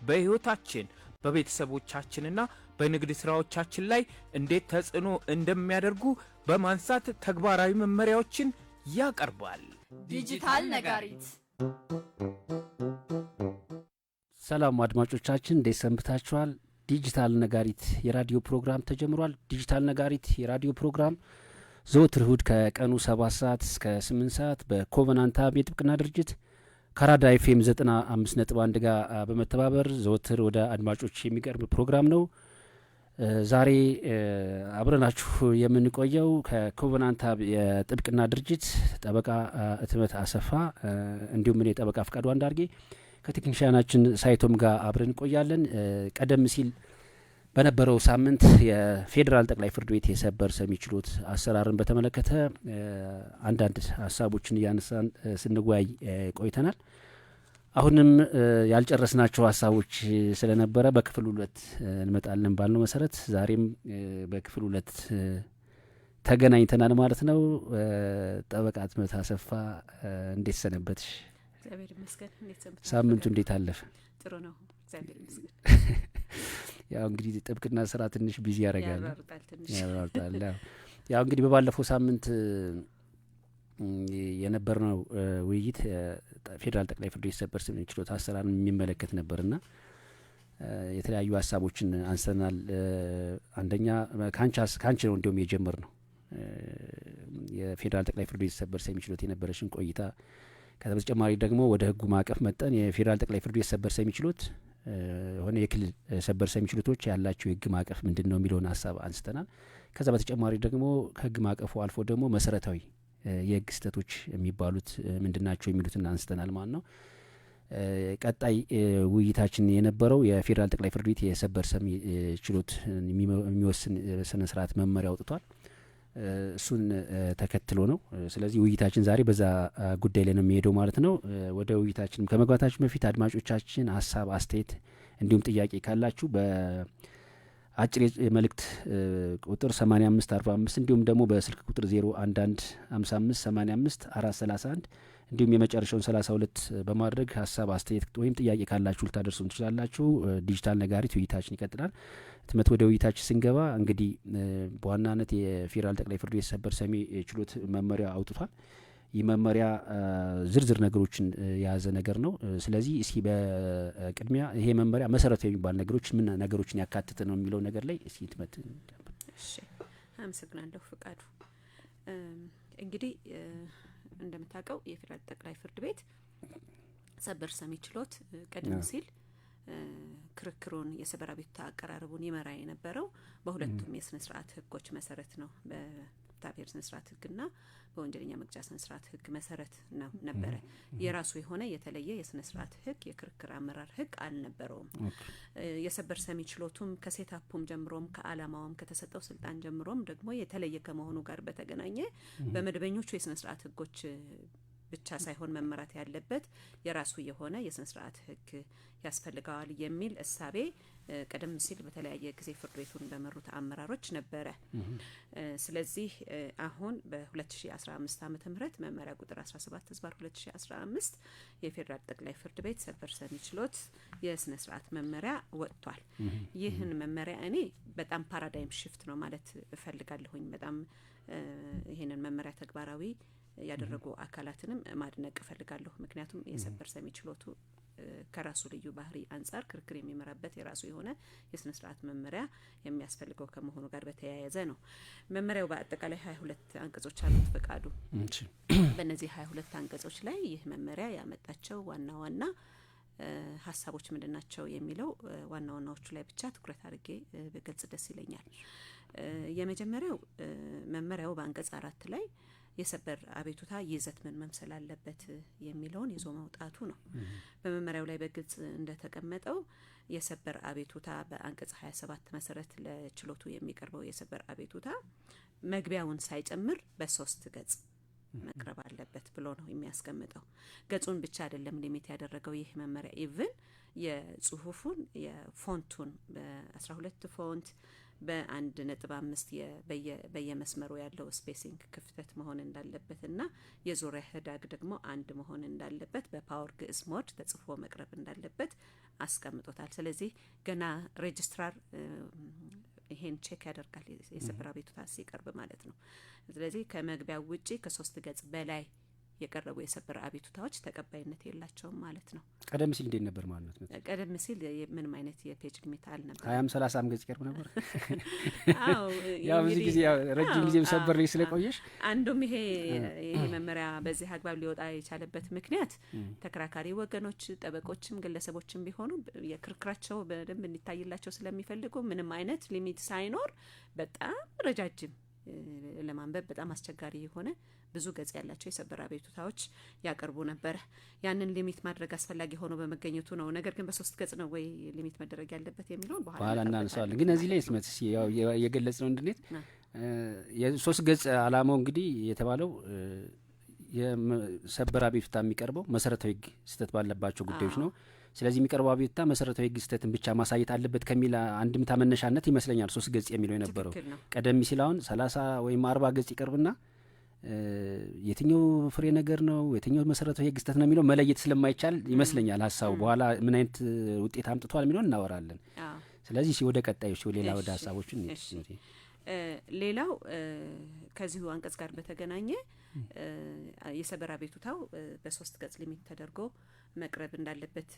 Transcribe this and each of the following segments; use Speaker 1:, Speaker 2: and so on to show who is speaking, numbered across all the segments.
Speaker 1: በሕይወታችን በቤተሰቦቻችንና በንግድ ሥራዎቻችን ላይ እንዴት ተጽዕኖ እንደሚያደርጉ በማንሳት ተግባራዊ መመሪያዎችን ያቀርባል።
Speaker 2: ዲጂታል ነጋሪት።
Speaker 3: ሰላም አድማጮቻችን፣ እንዴት ሰንብታችኋል? ዲጂታል ነጋሪት የራዲዮ ፕሮግራም ተጀምሯል። ዲጂታል ነጋሪት የራዲዮ ፕሮግራም ዘወትር እሁድ ከቀኑ 7 ሰዓት እስከ 8 ሰዓት በኮቨናንት ሀብ የጥብቅና ድርጅት ከአራዳ ኤፍኤም 95.1 ጋር በመተባበር ዘወትር ወደ አድማጮች የሚቀርብ ፕሮግራም ነው። ዛሬ አብረናችሁ የምንቆየው ከኮቨናንት ሀብ የጥብቅና ድርጅት ጠበቃ እትመት አሰፋ እንዲሁም እኔ ጠበቃ ፍቃዱ አንዳርጌ ከቴክኒሻናችን ሳይቶም ጋር አብረን እንቆያለን። ቀደም ሲል በነበረው ሳምንት የፌዴራል ጠቅላይ ፍርድ ቤት የሰበር ሰሚ ችሎት አሰራርን በተመለከተ አንዳንድ ሀሳቦችን እያነሳን ስንወያይ ቆይተናል። አሁንም ያልጨረስናቸው ሀሳቦች ስለነበረ በክፍል 2 እንመጣለን ባልነው መሰረት ዛሬም በክፍል 2 ተገናኝተናል ማለት ነው። ጠበቃ እትመት አሰፋ እንዴት ሰነበትሽ?
Speaker 2: እግዚአብሔር ይመስገን። እንዴት ሰንብተሻል?
Speaker 3: ሳምንቱ እንዴት አለፈ?
Speaker 2: ጥሩ ነው፣ እግዚአብሔር ይመስገን።
Speaker 3: ያው እንግዲህ ጥብቅና ስራ ትንሽ ቢዚ ያደርጋል፣
Speaker 2: ያራርጣል።
Speaker 3: ያው እንግዲህ በባለፈው ሳምንት የነበርነው ውይይት ፌዴራል ጠቅላይ ፍርድ ቤት ሰበር ሰሚ ችሎት አሰራርን የሚመለከት ነበርና የተለያዩ ሀሳቦችን አንስተናል። አንደኛ ካንቺ ነው እንዲሁም የጀመርነው የፌዴራል ጠቅላይ ፍርድ ቤት ሰበር ሰሚ ችሎት የነበረሽን ቆይታ፣ ከዛ በተጨማሪ ደግሞ ወደ ህጉ ማዕቀፍ መጠን የፌዴራል ጠቅላይ ፍርድ ቤት ሰበር ሰሚ ችሎት ሆነ የክልል ሰበር ሰሚ ችሎቶች ያላቸው የህግ ማዕቀፍ ምንድን ነው የሚለውን ሀሳብ አንስተናል። ከዛ በተጨማሪ ደግሞ ከህግ ማዕቀፉ አልፎ ደግሞ መሰረታዊ የህግ ስህተቶች የሚባሉት ምንድናቸው የሚሉትን አንስተናል ማለት ነው። ቀጣይ ውይይታችን የነበረው የፌዴራል ጠቅላይ ፍርድ ቤት የሰበር ሰሚ ችሎት የሚወስን ስነ ስርዓት መመሪያ አውጥቷል። እሱን ተከትሎ ነው። ስለዚህ ውይይታችን ዛሬ በዛ ጉዳይ ላይ ነው የሚሄደው ማለት ነው። ወደ ውይይታችን ከመግባታችን በፊት አድማጮቻችን ሀሳብ፣ አስተያየት እንዲሁም ጥያቄ ካላችሁ በአጭር መልእክት ቁጥር 8545 እንዲሁም ደግሞ በስልክ ቁጥር 0115558431 እንዲሁም የመጨረሻውን 32 በማድረግ ሀሳብ፣ አስተያየት ወይም ጥያቄ ካላችሁ ልታደርሱን ትችላላችሁ። ዲጂታል ነጋሪት ውይይታችን ይቀጥላል። ትመት ወደ ውይይታችን ስንገባ እንግዲህ በዋናነት የፌዴራል ጠቅላይ ፍርድ ቤት ሰበር ሰሚ ችሎት መመሪያ አውጥቷል። ይህ መመሪያ ዝርዝር ነገሮችን የያዘ ነገር ነው። ስለዚህ እስኪ በቅድሚያ ይሄ መመሪያ መሰረታዊ የሚባል ነገሮች ምን ነገሮችን ያካትተ ነው የሚለው ነገር ላይ እስኪ ትመት።
Speaker 2: እሺ፣ አመሰግናለሁ ፍቃዱ። እንግዲህ እንደምታውቀው የፌዴራል ጠቅላይ ፍርድ ቤት ሰበር ሰሚ ችሎት ቀደም ሲል ክርክሩን የሰበር አቤቱታ አቀራረቡን ይመራ የነበረው በሁለቱም የስነ ስርዓት ህጎች መሰረት ነው። በታፔር ስነ ስርዓት ህግና በወንጀለኛ መቅጫ ስነ ስርዓት ህግ መሰረት ነው ነበረ። የራሱ የሆነ የተለየ የስነ ስርዓት ህግ የክርክር አመራር ህግ አልነበረውም። የሰበር ሰሚ ችሎቱም ከሴታፑም ጀምሮም ከአላማውም ከተሰጠው ስልጣን ጀምሮም ደግሞ የተለየ ከመሆኑ ጋር በተገናኘ በመደበኞቹ የስነ ስርዓት ህጎች ብቻ ሳይሆን መመራት ያለበት የራሱ የሆነ የስነ ስርዓት ህግ ያስፈልጋል የሚል እሳቤ ቀደም ሲል በተለያየ ጊዜ ፍርድ ቤቱን በመሩት አመራሮች ነበረ። ስለዚህ አሁን በ2015 ዓመተ ምህረት መመሪያ ቁጥር 17/2015 የፌዴራል ጠቅላይ ፍርድ ቤት ሰበር ሰሚ ችሎት የስነ ስርዓት መመሪያ ወጥቷል። ይህን መመሪያ እኔ በጣም ፓራዳይም ሽፍት ነው ማለት እፈልጋለሁኝ። በጣም ይሄንን መመሪያ ተግባራዊ ያደረጉ አካላትንም ማድነቅ እፈልጋለሁ። ምክንያቱም የሰበር ሰሚ ችሎቱ ከራሱ ልዩ ባህሪ አንጻር ክርክር የሚመራበት የራሱ የሆነ የስነ ስርዓት መመሪያ የሚያስፈልገው ከመሆኑ ጋር በተያያዘ ነው። መመሪያው በአጠቃላይ 22 አንቀጾች አሉት ፈቃዱ። በእነዚህ 22 አንቀጾች ላይ ይህ መመሪያ ያመጣቸው ዋና ዋና ሀሳቦች ምንድናቸው የሚለው ዋና ዋናዎቹ ላይ ብቻ ትኩረት አድርጌ በግልጽ ደስ ይለኛል። የመጀመሪያው መመሪያው በአንቀጽ 4 ላይ የሰበር አቤቱታ ይዘት ምን መምሰል አለበት የሚለውን ይዞ ማውጣቱ ነው። በመመሪያው ላይ በግልጽ እንደተቀመጠው የሰበር አቤቱታ በአንቀጽ 27 መሰረት ለችሎቱ የሚቀርበው የሰበር አቤቱታ መግቢያውን ሳይጨምር በ3 ገጽ መቅረብ አለበት ብሎ ነው የሚያስቀምጠው። ገጹን ብቻ አይደለም ሊሚት ያደረገው ይህ መመሪያ ኢቭን የጽሁፉን የፎንቱን በ12 ፎንት በ1.5 በየመስመሩ ያለው ስፔሲንግ ክፍተት መሆን እንዳለበትና የዙሪያ ህዳግ ደግሞ 1 መሆን እንዳለበት በፓወር ግዕዝ ሞድ ተጽፎ መቅረብ እንዳለበት አስቀምጦታል። ስለዚህ ገና ሬጅስትራር ይሄን ቼክ ያደርጋል የሰበር አቤቱታ ሲቀርብ ማለት ነው። ስለዚህ ከመግቢያው ውጪ ከ3 ገጽ በላይ የቀረቡ የሰበር አቤቱታዎች ተቀባይነት የላቸውም ማለት ነው።
Speaker 3: ቀደም ሲል እንዴት ነበር ማለት ነው?
Speaker 2: ቀደም ሲል ምንም አይነት የፔጅ ሊሚት አልነበር።
Speaker 3: 20-30 ገጽ ይቀርብ ነበር።
Speaker 2: አዎ
Speaker 3: ያው ብዙ ጊዜ ረጅም ጊዜ ሰበር ላይ ስለቆየሽ
Speaker 2: አንዱም ይሄ መመሪያ በዚህ አግባብ ሊወጣ የቻለበት ምክንያት ተከራካሪ ወገኖች ጠበቆችም ግለሰቦችም ቢሆኑ የክርክራቸው በደንብ እንዲታይላቸው ስለሚፈልጉ ምንም አይነት ሊሚት ሳይኖር በጣም ረጃጅም ለማንበብ በጣም አስቸጋሪ የሆነ ብዙ ገጽ ያላቸው የሰበር አቤቱታዎች ያቀርቡ ነበር። ያንን ሊሚት ማድረግ አስፈላጊ ሆኖ በመገኘቱ ነው። ነገር ግን በ3 ገጽ ነው ወይ ሊሚት መደረግ ያለበት የሚለው በኋላ እናነሳዋለን።
Speaker 3: ግን እዚህ ላይ ስመት ያው የገለጽ ነው እንድኔት የ3 ገጽ አላማው እንግዲህ የተባለው የሰበር አቤቱታ የሚቀርበው መሰረታዊ ሕግ ስህተት ባለባቸው ጉዳዮች ነው። ስለዚህ የሚቀርበው አቤቱታ መሰረታዊ ሕግ ስህተትን ብቻ ማሳየት አለበት ከሚል አንድምታ መነሻነት ይመስለኛል 3 ገጽ የሚለው የነበረው። ቀደም ሲል አሁን 30 ወይም 40 ገጽ ይቀርብና የትኛው ፍሬ ነገር ነው የትኛው መሰረታዊ ሕግ ስህተት ነው የሚለው መለየት ስለማይቻል ይመስለኛል ሀሳቡ። በኋላ ምን አይነት ውጤት አምጥቷል የሚለውን እናወራለን። ስለዚህ ወደ ቀጣዮች ሌላ ወደ ሀሳቦቹ
Speaker 2: ሌላው ከዚሁ አንቀጽ ጋር በተገናኘ የሰበር አቤቱታው በ3 ገጽ ሊሚት ተደርጎ መቅረብ እንዳለበት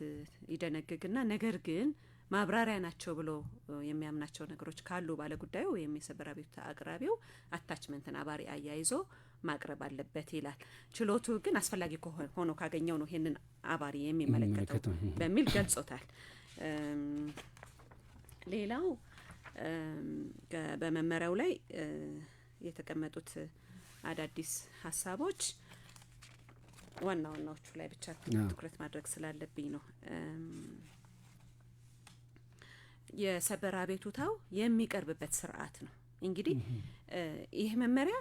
Speaker 2: ይደነግግና ነገር ግን ማብራሪያ ናቸው ብሎ የሚያምናቸው ነገሮች ካሉ ባለ ጉዳዩ ወይም የሰበር አቤቱታ አቅራቢው አታችመንትን አባሪ አያይዞ ማቅረብ አለበት ይላል። ችሎቱ ግን አስፈላጊ ሆኖ ካገኘው ነው ይሄንን አባሪ የሚመለከተው በሚል ገልጾታል። ሌላው በመመሪያው ላይ የተቀመጡት አዳዲስ ሀሳቦች ዋና ዋናዎቹ ላይ ብቻ ትኩረት ማድረግ ስላለብኝ ነው። የሰበር አቤቱታው የሚቀርብበት ስርዓት ነው። እንግዲህ ይህ መመሪያ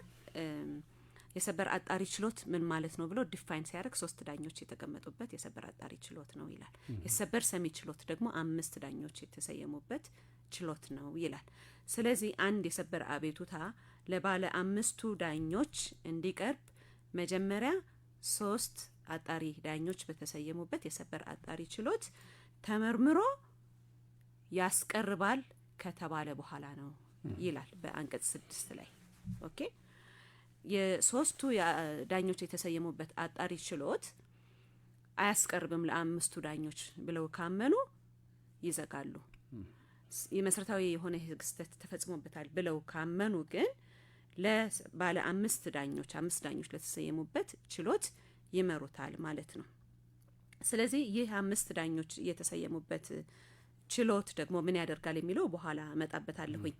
Speaker 2: የሰበር አጣሪ ችሎት ምን ማለት ነው ብሎ ዲፋይን ሲያደርግ 3 ዳኞች የተቀመጡበት የሰበር አጣሪ ችሎት ነው ይላል። የሰበር ሰሚ ችሎት ደግሞ 5 ዳኞች የተሰየሙበት ችሎት ነው ይላል። ስለዚህ አንድ የሰበር አቤቱታ ለባለ 5ቱ ዳኞች እንዲቀርብ መጀመሪያ 3 አጣሪ ዳኞች በተሰየሙበት የሰበር አጣሪ ችሎት ተመርምሮ ያስቀርባል ከተባለ በኋላ ነው ይላል በአንቀጽ 6 ላይ። ኦኬ የ3ቱ ዳኞች የተሰየሙበት አጣሪ ችሎት አያስቀርብም ለ5ቱ ዳኞች ብለው ካመኑ ይዘጋሉ። የመሰረታዊ የሆነ ሕግ ስህተት ተፈጽሞበታል ብለው ካመኑ ግን ለባለ 5 ዳኞች ለተሰየሙበት ችሎት ይመሩታል ማለት ነው። ስለዚህ ይህ 5 ዳኞች የተሰየሙበት ችሎት ደግሞ ምን ያደርጋል የሚለው በኋላ መጣበታለሁኝ።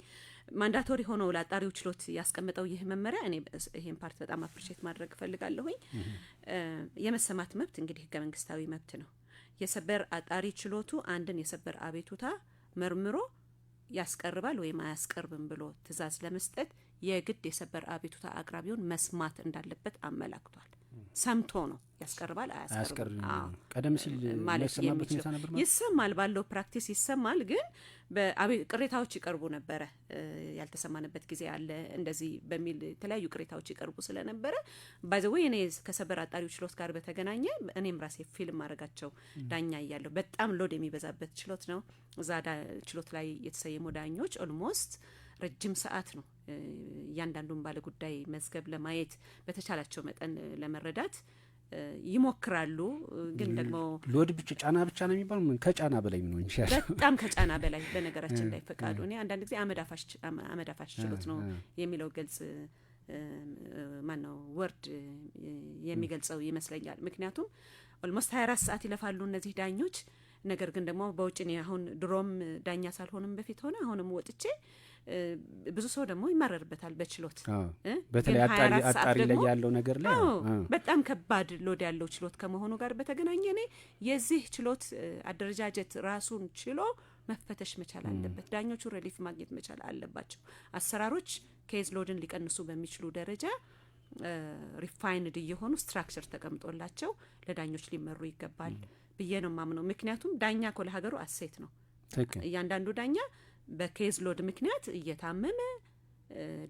Speaker 2: ማንዳቶሪ ሆኖ ለአጣሪው ችሎት ያስቀመጠው ይህ መመሪያ እኔ ይሄን ፓርት በጣም አፕሪሼት ማድረግ ፈልጋለሁኝ። የመሰማት መብት እንግዲህ ህገ መንግስታዊ መብት ነው። የሰበር አጣሪ ችሎቱ አንድን የሰበር አቤቱታ መርምሮ ያስቀርባል ወይም አያስቀርብም ብሎ ትዕዛዝ ለመስጠት የግድ የሰበር አቤቱታ አቅራቢውን መስማት እንዳለበት አመላክቷል። ሰምቶ ነው ያስቀርባል አያስቀርብም። ቀደም ሲል ማለት ይሰማል ባለው ፕራክቲስ ይሰማል። ግን ቅሬታዎች ይቀርቡ ነበረ። ያልተሰማንበት ጊዜ አለ እንደዚህ በሚል የተለያዩ ቅሬታዎች ይቀርቡ ስለነበረ ባይዘው እኔ ከሰበር አጣሪው ችሎት ጋር በተገናኘ እኔም ራሴ ፊልም ማድረጋቸው ዳኛ እያለሁ በጣም ሎድ የሚበዛበት ችሎት ነው። እዛ ችሎት ላይ የተሰየሙ ዳኞች ኦልሞስት ረጅም ሰዓት ነው እያንዳንዱን ባለ ጉዳይ መዝገብ ለማየት በተቻላቸው መጠን ለመረዳት ይሞክራሉ። ግን ደግሞ
Speaker 3: ሎድ ብቻ ጫና ብቻ ነው የሚባለው ምን ከጫና በላይ ነው እንጂ
Speaker 2: በጣም ከጫና በላይ በነገራችን ላይ ፈቃዱ እኔ አንዳንድ ጊዜ አመዳፋሽ ችሎት ነው የሚለው ገልጽ ማነው ወርድ የሚገልጸው ይመስለኛል። ምክንያቱም ኦልሞስት 24 ሰዓት ይለፋሉ እነዚህ ዳኞች። ነገር ግን ደግሞ በውጭ ነው አሁን ድሮም ዳኛ ሳልሆንም በፊት ሆነ አሁንም ወጥቼ ብዙ ሰው ደግሞ ይማረርበታል በችሎት
Speaker 3: በተለይ አጣሪ ላይ ያለው ነገር ላይ
Speaker 2: በጣም ከባድ ሎድ ያለው ችሎት ከመሆኑ ጋር በተገናኘ እኔ የዚህ ችሎት አደረጃጀት ራሱን ችሎ መፈተሽ መቻል አለበት። ዳኞቹ ሪሊፍ ማግኘት መቻል አለባቸው። አሰራሮች ኬዝ ሎድን ሊቀንሱ በሚችሉ ደረጃ ሪፋይንድ የሆኑ ስትራክቸር ተቀምጦላቸው ለዳኞች ሊመሩ ይገባል ብዬ ነው ማምነው። ምክንያቱም ዳኛ ኮለ ሀገሩ አሴት ነው። እያንዳንዱ ዳኛ በኬዝ ሎድ ምክንያት እየታመመ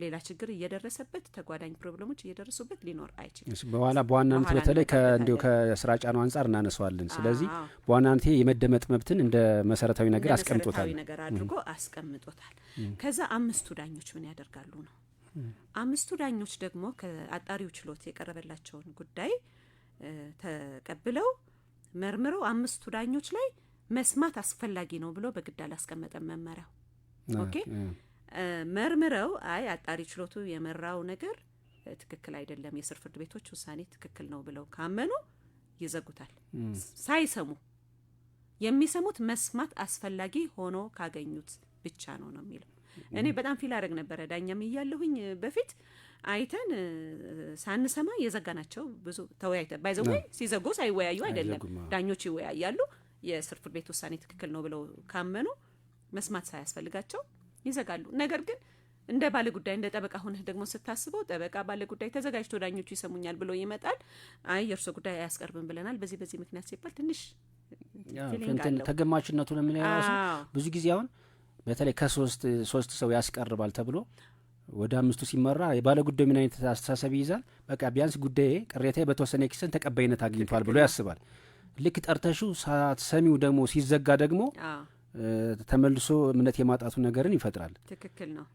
Speaker 2: ሌላ ችግር እየደረሰበት ተጓዳኝ ፕሮብሌሞች እየደረሱበት ሊኖር አይችልም።
Speaker 3: በዋናነት በተለይ ከእንዲሁ ከስራ ጫናው አንጻር እናነሳዋለን። ስለዚህ በዋናነት የመደመጥ መብትን እንደ መሰረታዊ ነገር አስቀምጦታል፣
Speaker 2: መሰረታዊ ነገር አድርጎ አስቀምጦታል። ከዛ 5ቱ ዳኞች ምን ያደርጋሉ ነው። 5ቱ ዳኞች ደግሞ ከአጣሪው ችሎት የቀረበላቸውን ጉዳይ ተቀብለው መርምረው 5ቱ ዳኞች ላይ መስማት አስፈላጊ ነው ብሎ በግድ አላስቀመጠም መመሪያው። ኦኬ መርምረው አይ አጣሪ ችሎቱ የመራው ነገር ትክክል አይደለም፣ የስር ፍርድ ቤቶች ውሳኔ ትክክል ነው ብለው ካመኑ ይዘጉታል። ሳይሰሙ የሚሰሙት መስማት አስፈላጊ ሆኖ ካገኙት ብቻ ነው የሚለው። እኔ በጣም ፊል አደረግ ነበረ ዳኛም እያለሁኝ በፊት አይተን ሳንሰማ የዘጋናቸው ብዙ ተወያይተን ባይዘው ሲዘጉ ሳይወያዩ አይደለም ዳኞች ይወያያሉ። የስር ፍርድ ቤት ውሳኔ ትክክል ነው ብለው ካመኑ መስማት ሳያስፈልጋቸው ይዘጋሉ። ነገር ግን እንደ ባለ ጉዳይ እንደ ጠበቃ ሆነህ ደግሞ ስታስበው ጠበቃ ባለ ጉዳይ ተዘጋጅቶ ዳኞቹ ይሰሙኛል ብሎ ይመጣል። አይ የእርሶ ጉዳይ አያስቀርብም ብለናል በዚህ ምክንያት ሲባል ትንሽ
Speaker 3: ተገማችነቱ ለምን ያራሱ ብዙ ጊዜ አሁን በተለይ ከሶስት ሰው ያስቀርባል ተብሎ ወደ 5ቱ ሲመራ የባለ ጉዳይ ምን አይነት አስተሳሰብ ይይዛል? በቃ ቢያንስ ጉዳይ ቅሬታ በተወሰነ ኪስን ተቀባይነት አግኝቷል ብሎ ያስባል። ልክ ጠርተሹ ሰሚው ደግሞ ሲዘጋ ደግሞ ተመልሶ እምነት የማጣቱ ነገርን ይፈጥራል።
Speaker 2: ትክክል ነው።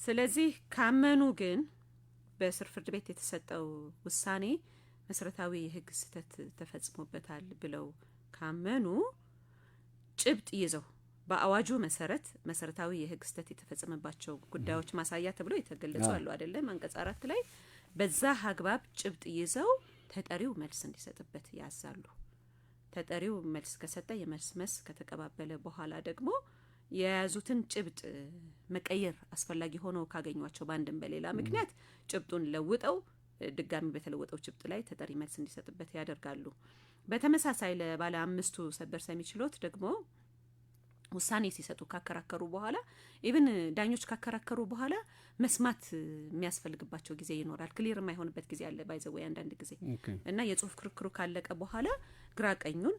Speaker 2: ስለዚህ ካመኑ ግን በስር ፍርድ ቤት የተሰጠው ውሳኔ መሰረታዊ የህግ ስህተት ተፈጽሞበታል ብለው ካመኑ ጭብጥ ይዘው በአዋጁ መሰረት መሰረታዊ የህግ ስህተት የተፈጸመባቸው ጉዳዮች ማሳያ ተብሎ የተገለጹ አሉ አይደለም? አንቀጽ 4 ላይ በዛ አግባብ ጭብጥ ይዘው ተጠሪው መልስ እንዲሰጥበት ያዛሉ። ተጠሪው መልስ ከሰጠ የመልስ ከተቀባበለ በኋላ ደግሞ የያዙትን ጭብጥ መቀየር አስፈላጊ ሆኖ ካገኟቸው በአንድም በሌላ ምክንያት ጭብጡን ለውጠው ድጋሚ በተለወጠው ጭብጥ ላይ ተጠሪ መልስ እንዲሰጥበት ያደርጋሉ። በተመሳሳይ ለባለ 5ቱ ሰበር ሰሚ ችሎት ደግሞ ውሳኔ ሲሰጡ ካከራከሩ በኋላ ኢቭን ዳኞች ካከራከሩ በኋላ መስማት የሚያስፈልግባቸው ጊዜ ይኖራል። ክሊር የማይሆንበት ጊዜ አለ ባይዘው አንዳንድ ጊዜ እና የጽሁፍ ክርክሩ ካለቀ በኋላ ግራ ቀኙን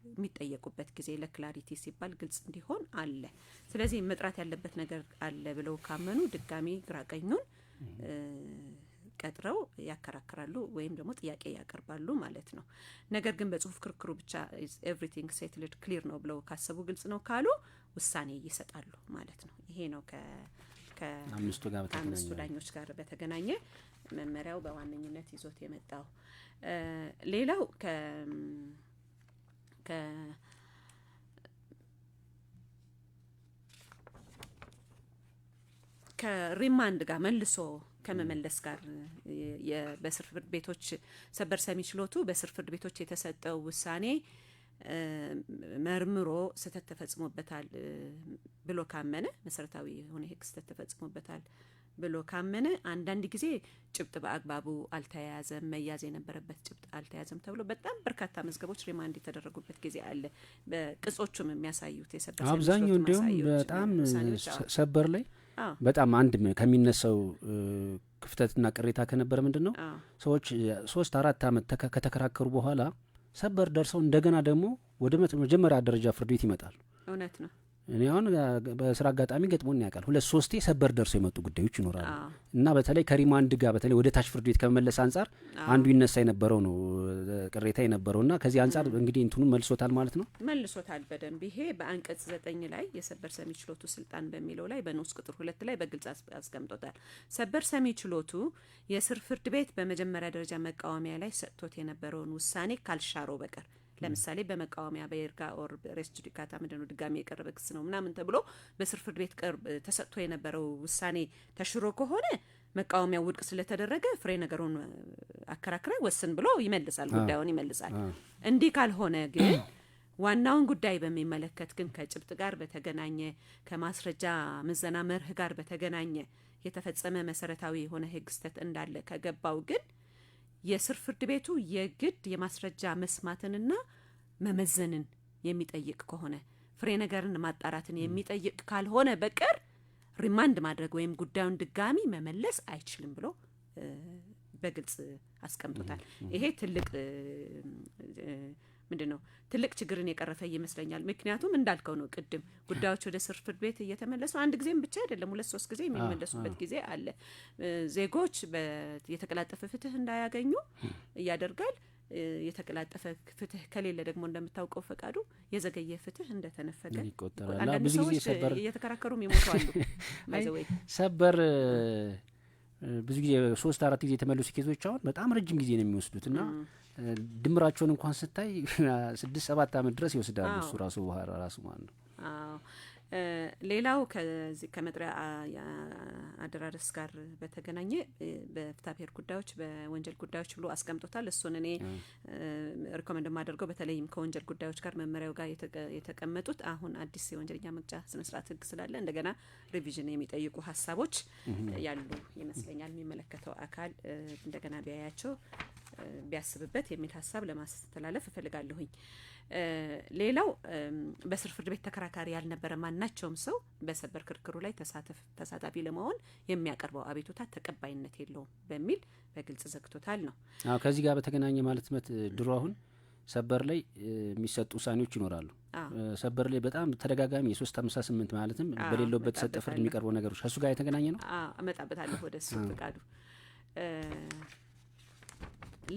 Speaker 2: የሚጠየቁበት ጊዜ ለክላሪቲ ሲባል ግልጽ እንዲሆን አለ። ስለዚህ መጥራት ያለበት ነገር አለ ብለው ካመኑ ድጋሚ ግራ ቀኙን ቀጥረው ያከራክራሉ ወይም ደግሞ ጥያቄ ያቀርባሉ ማለት ነው። ነገር ግን በጽሁፍ ክርክሩ ብቻ ኤቭሪቲንግ ሴትልድ ክሊር ነው ብለው ካሰቡ ግልጽ ነው ካሉ ውሳኔ ይሰጣሉ ማለት ነው። ይሄ ነው ከ5ቱ ዳኞች ጋር በተገናኘ መመሪያው በዋነኝነት ይዞት የመጣው። ሌላው ከሪማንድ ጋር መልሶ ከመመለስ ጋር በስር ፍርድ ቤቶች ሰበር ሰሚ ችሎቱ በስር ፍርድ ቤቶች የተሰጠው ውሳኔ መርምሮ ስህተት ተፈጽሞበታል ብሎ ካመነ መሰረታዊ የሆነ ህግ ስህተት ተፈጽሞበታል ብሎ ካመነ አንዳንድ ጊዜ ጭብጥ በአግባቡ አልተያያዘም፣ መያዝ የነበረበት ጭብጥ አልተያዘም ተብሎ በጣም በርካታ መዝገቦች ሪማንድ የተደረጉበት ጊዜ አለ። በቅጾቹም የሚያሳዩት የሰበር ሰሚ
Speaker 3: አብዛኛው እንዲሁም በጣም ሰበር ላይ በጣም አንድ ከሚነሳው ክፍተትና ቅሬታ ከነበረ ምንድነው ሰዎች 3-4 ዓመት ከተከራከሩ በኋላ ሰበር ደርሰው እንደገና ደግሞ ወደ መጀመሪያ ደረጃ ፍርድ ቤት ይመጣሉ።
Speaker 2: እውነት ነው።
Speaker 3: እኔ አሁን በስራ አጋጣሚ ገጥሞኝ ያውቃል። 2-3 ሰበር ደርሰው የመጡ ጉዳዮች ይኖራሉ እና በተለይ ከሪማንድ ጋር በተለይ ወደ ታች ፍርድ ቤት ከመመለስ አንጻር አንዱ ይነሳ የነበረው ነው ቅሬታ የነበረውና ከዚህ አንጻር እንግዲህ እንትኑን መልሶታል ማለት ነው።
Speaker 2: መልሶታል በደንብ። ይሄ በአንቀጽ 9 ላይ የሰበር ሰሚ ችሎቱ ስልጣን በሚለው ላይ በንዑስ ቁጥር 2 ላይ በግልጽ አስቀምጦታል። ሰበር ሰሚ ችሎቱ የስር ፍርድ ቤት በመጀመሪያ ደረጃ መቃወሚያ ላይ ሰጥቶት የነበረውን ውሳኔ ካልሻረው በቀር ለምሳሌ በመቃወሚያ በይርጋ ኦር ሬስ ጁዲካታ ምንድነው ድጋሚ የቀረበ ክስ ነው ምናምን ተብሎ በስር ፍርድ ቤት ተሰጥቶ የነበረው ውሳኔ ተሽሮ ከሆነ መቃወሚያው ውድቅ ስለተደረገ ፍሬ ነገሩን አከራክረ ወስን ብሎ ይመልሳል፣ ጉዳዩን ይመልሳል። እንዲህ ካልሆነ ግን ዋናውን ጉዳይ በሚመለከት ግን ከጭብጥ ጋር በተገናኘ ከማስረጃ ምዘና መርህ ጋር በተገናኘ የተፈጸመ መሰረታዊ የሆነ ህግ ስህተት እንዳለ ከገባው ግን የስር ፍርድ ቤቱ የግድ የማስረጃ መስማትንና መመዘንን የሚጠይቅ ከሆነ ፍሬ ነገርን ማጣራትን የሚጠይቅ ካልሆነ በቀር ሪማንድ ማድረግ ወይም ጉዳዩን ድጋሚ መመለስ አይችልም ብሎ በግልጽ አስቀምጦታል። ይሄ ትልቅ ምንድነው ትልቅ ችግርን የቀረፈ ይመስለኛል። ምክንያቱም እንዳልከው ነው ቅድም ጉዳዮች ወደ ስር ፍርድ ቤት እየተመለሱ አንድ ጊዜም ብቻ አይደለም 2-3 ጊዜ የሚመለሱበት ጊዜ አለ። ዜጎች የተቀላጠፈ ፍትህ እንዳያገኙ ያደርጋል። የተቀላጠፈ ፍትህ ከሌለ ደግሞ እንደምታውቀው ፈቃዱ የዘገየ ፍትህ እንደተነፈገ
Speaker 3: ይቆጠራል።
Speaker 2: አንዳንድ
Speaker 3: ብዙ ጊዜ
Speaker 2: ሰዎች እየተከራከሩም ይሞታሉ። ባይዘወይ
Speaker 3: ሰበር ብዙ ጊዜ 3-4 ጊዜ የተመለሱ ኬዞች አሁን በጣም ረጅም ጊዜ ነው የሚወስዱትና ድምራቸውን እንኳን ስታይ 6-7 ዓመት ድረስ ይወስዳሉ። እሱ ራሱ በኋላ ራሱ ማለት ነው።
Speaker 2: ሌላው ከዚህ ከመጥሪያ አደራረስ ጋር በተገናኘ በፍትሐብሔር ጉዳዮች በወንጀል ጉዳዮች ብሎ አስቀምጦታል። እሱን እኔ ሪኮመንድ ማደርገው በተለይም ከወንጀል ጉዳዮች ጋር መመሪያው ጋር የተቀመጡት አሁን አዲስ የወንጀለኛ መቅጫ ስነ ስርዓት ህግ ስላለ እንደገና ሪቪዥን የሚጠይቁ ሀሳቦች ያሉ ይመስለኛል። የሚመለከተው አካል እንደገና ቢያያቸው ቢያስብበት የሚል ሀሳብ ለማስተላለፍ እፈልጋለሁኝ። ሌላው በስር ፍርድ ቤት ተከራካሪ ያልነበረ ማናቸውም ሰው በሰበር ክርክሩ ላይ ተሳታፊ ለመሆን የሚያቀርበው አቤቱታ ተቀባይነት የለውም በሚል በግልጽ ዘግቶታል ነው።
Speaker 3: ከዚህ ጋር በተገናኘ ማለት ድሮ አሁን ሰበር ላይ የሚሰጡ ውሳኔዎች ይኖራሉ። ሰበር ላይ በጣም ተደጋጋሚ የ358 ማለትም በሌለውበት ተሰጠ ፍርድ የሚቀርበው ነገሮች ከሱ ጋር የተገናኘ ነው።
Speaker 2: እመጣበታለሁ ወደ እሱ ፍቃዱ።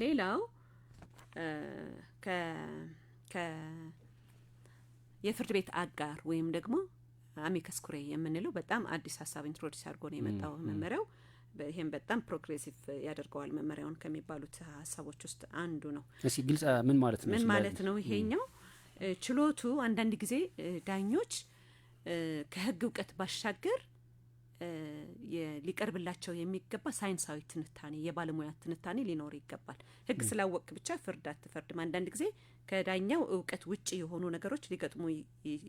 Speaker 2: ሌላው የፍርድ ቤት አጋር ወይም ደግሞ አሚከስ ኩሬ የምንለው በጣም አዲስ ሀሳብ ኢንትሮዲውስ አድርጎ ነው የመጣው መመሪያው። ይሄም በጣም ፕሮግሬሲቭ ያደርገዋል መመሪያውን ከሚባሉት ሀሳቦች ውስጥ አንዱ ነው።
Speaker 3: እሺ ግልጽ ምን ማለት ነው?
Speaker 2: ምን ማለት ነው ይሄኛው? ችሎቱ አንዳንድ ጊዜ ዳኞች ከህግ እውቀት ባሻገር ሊቀርብላቸው የሚገባ ሳይንሳዊ ትንታኔ የባለሙያ ትንታኔ ሊኖር ይገባል። ህግ ስላወቅ ብቻ ፍርድ አትፈርድም። አንዳንድ ጊዜ ከዳኛው እውቀት ውጪ የሆኑ ነገሮች ሊገጥሙ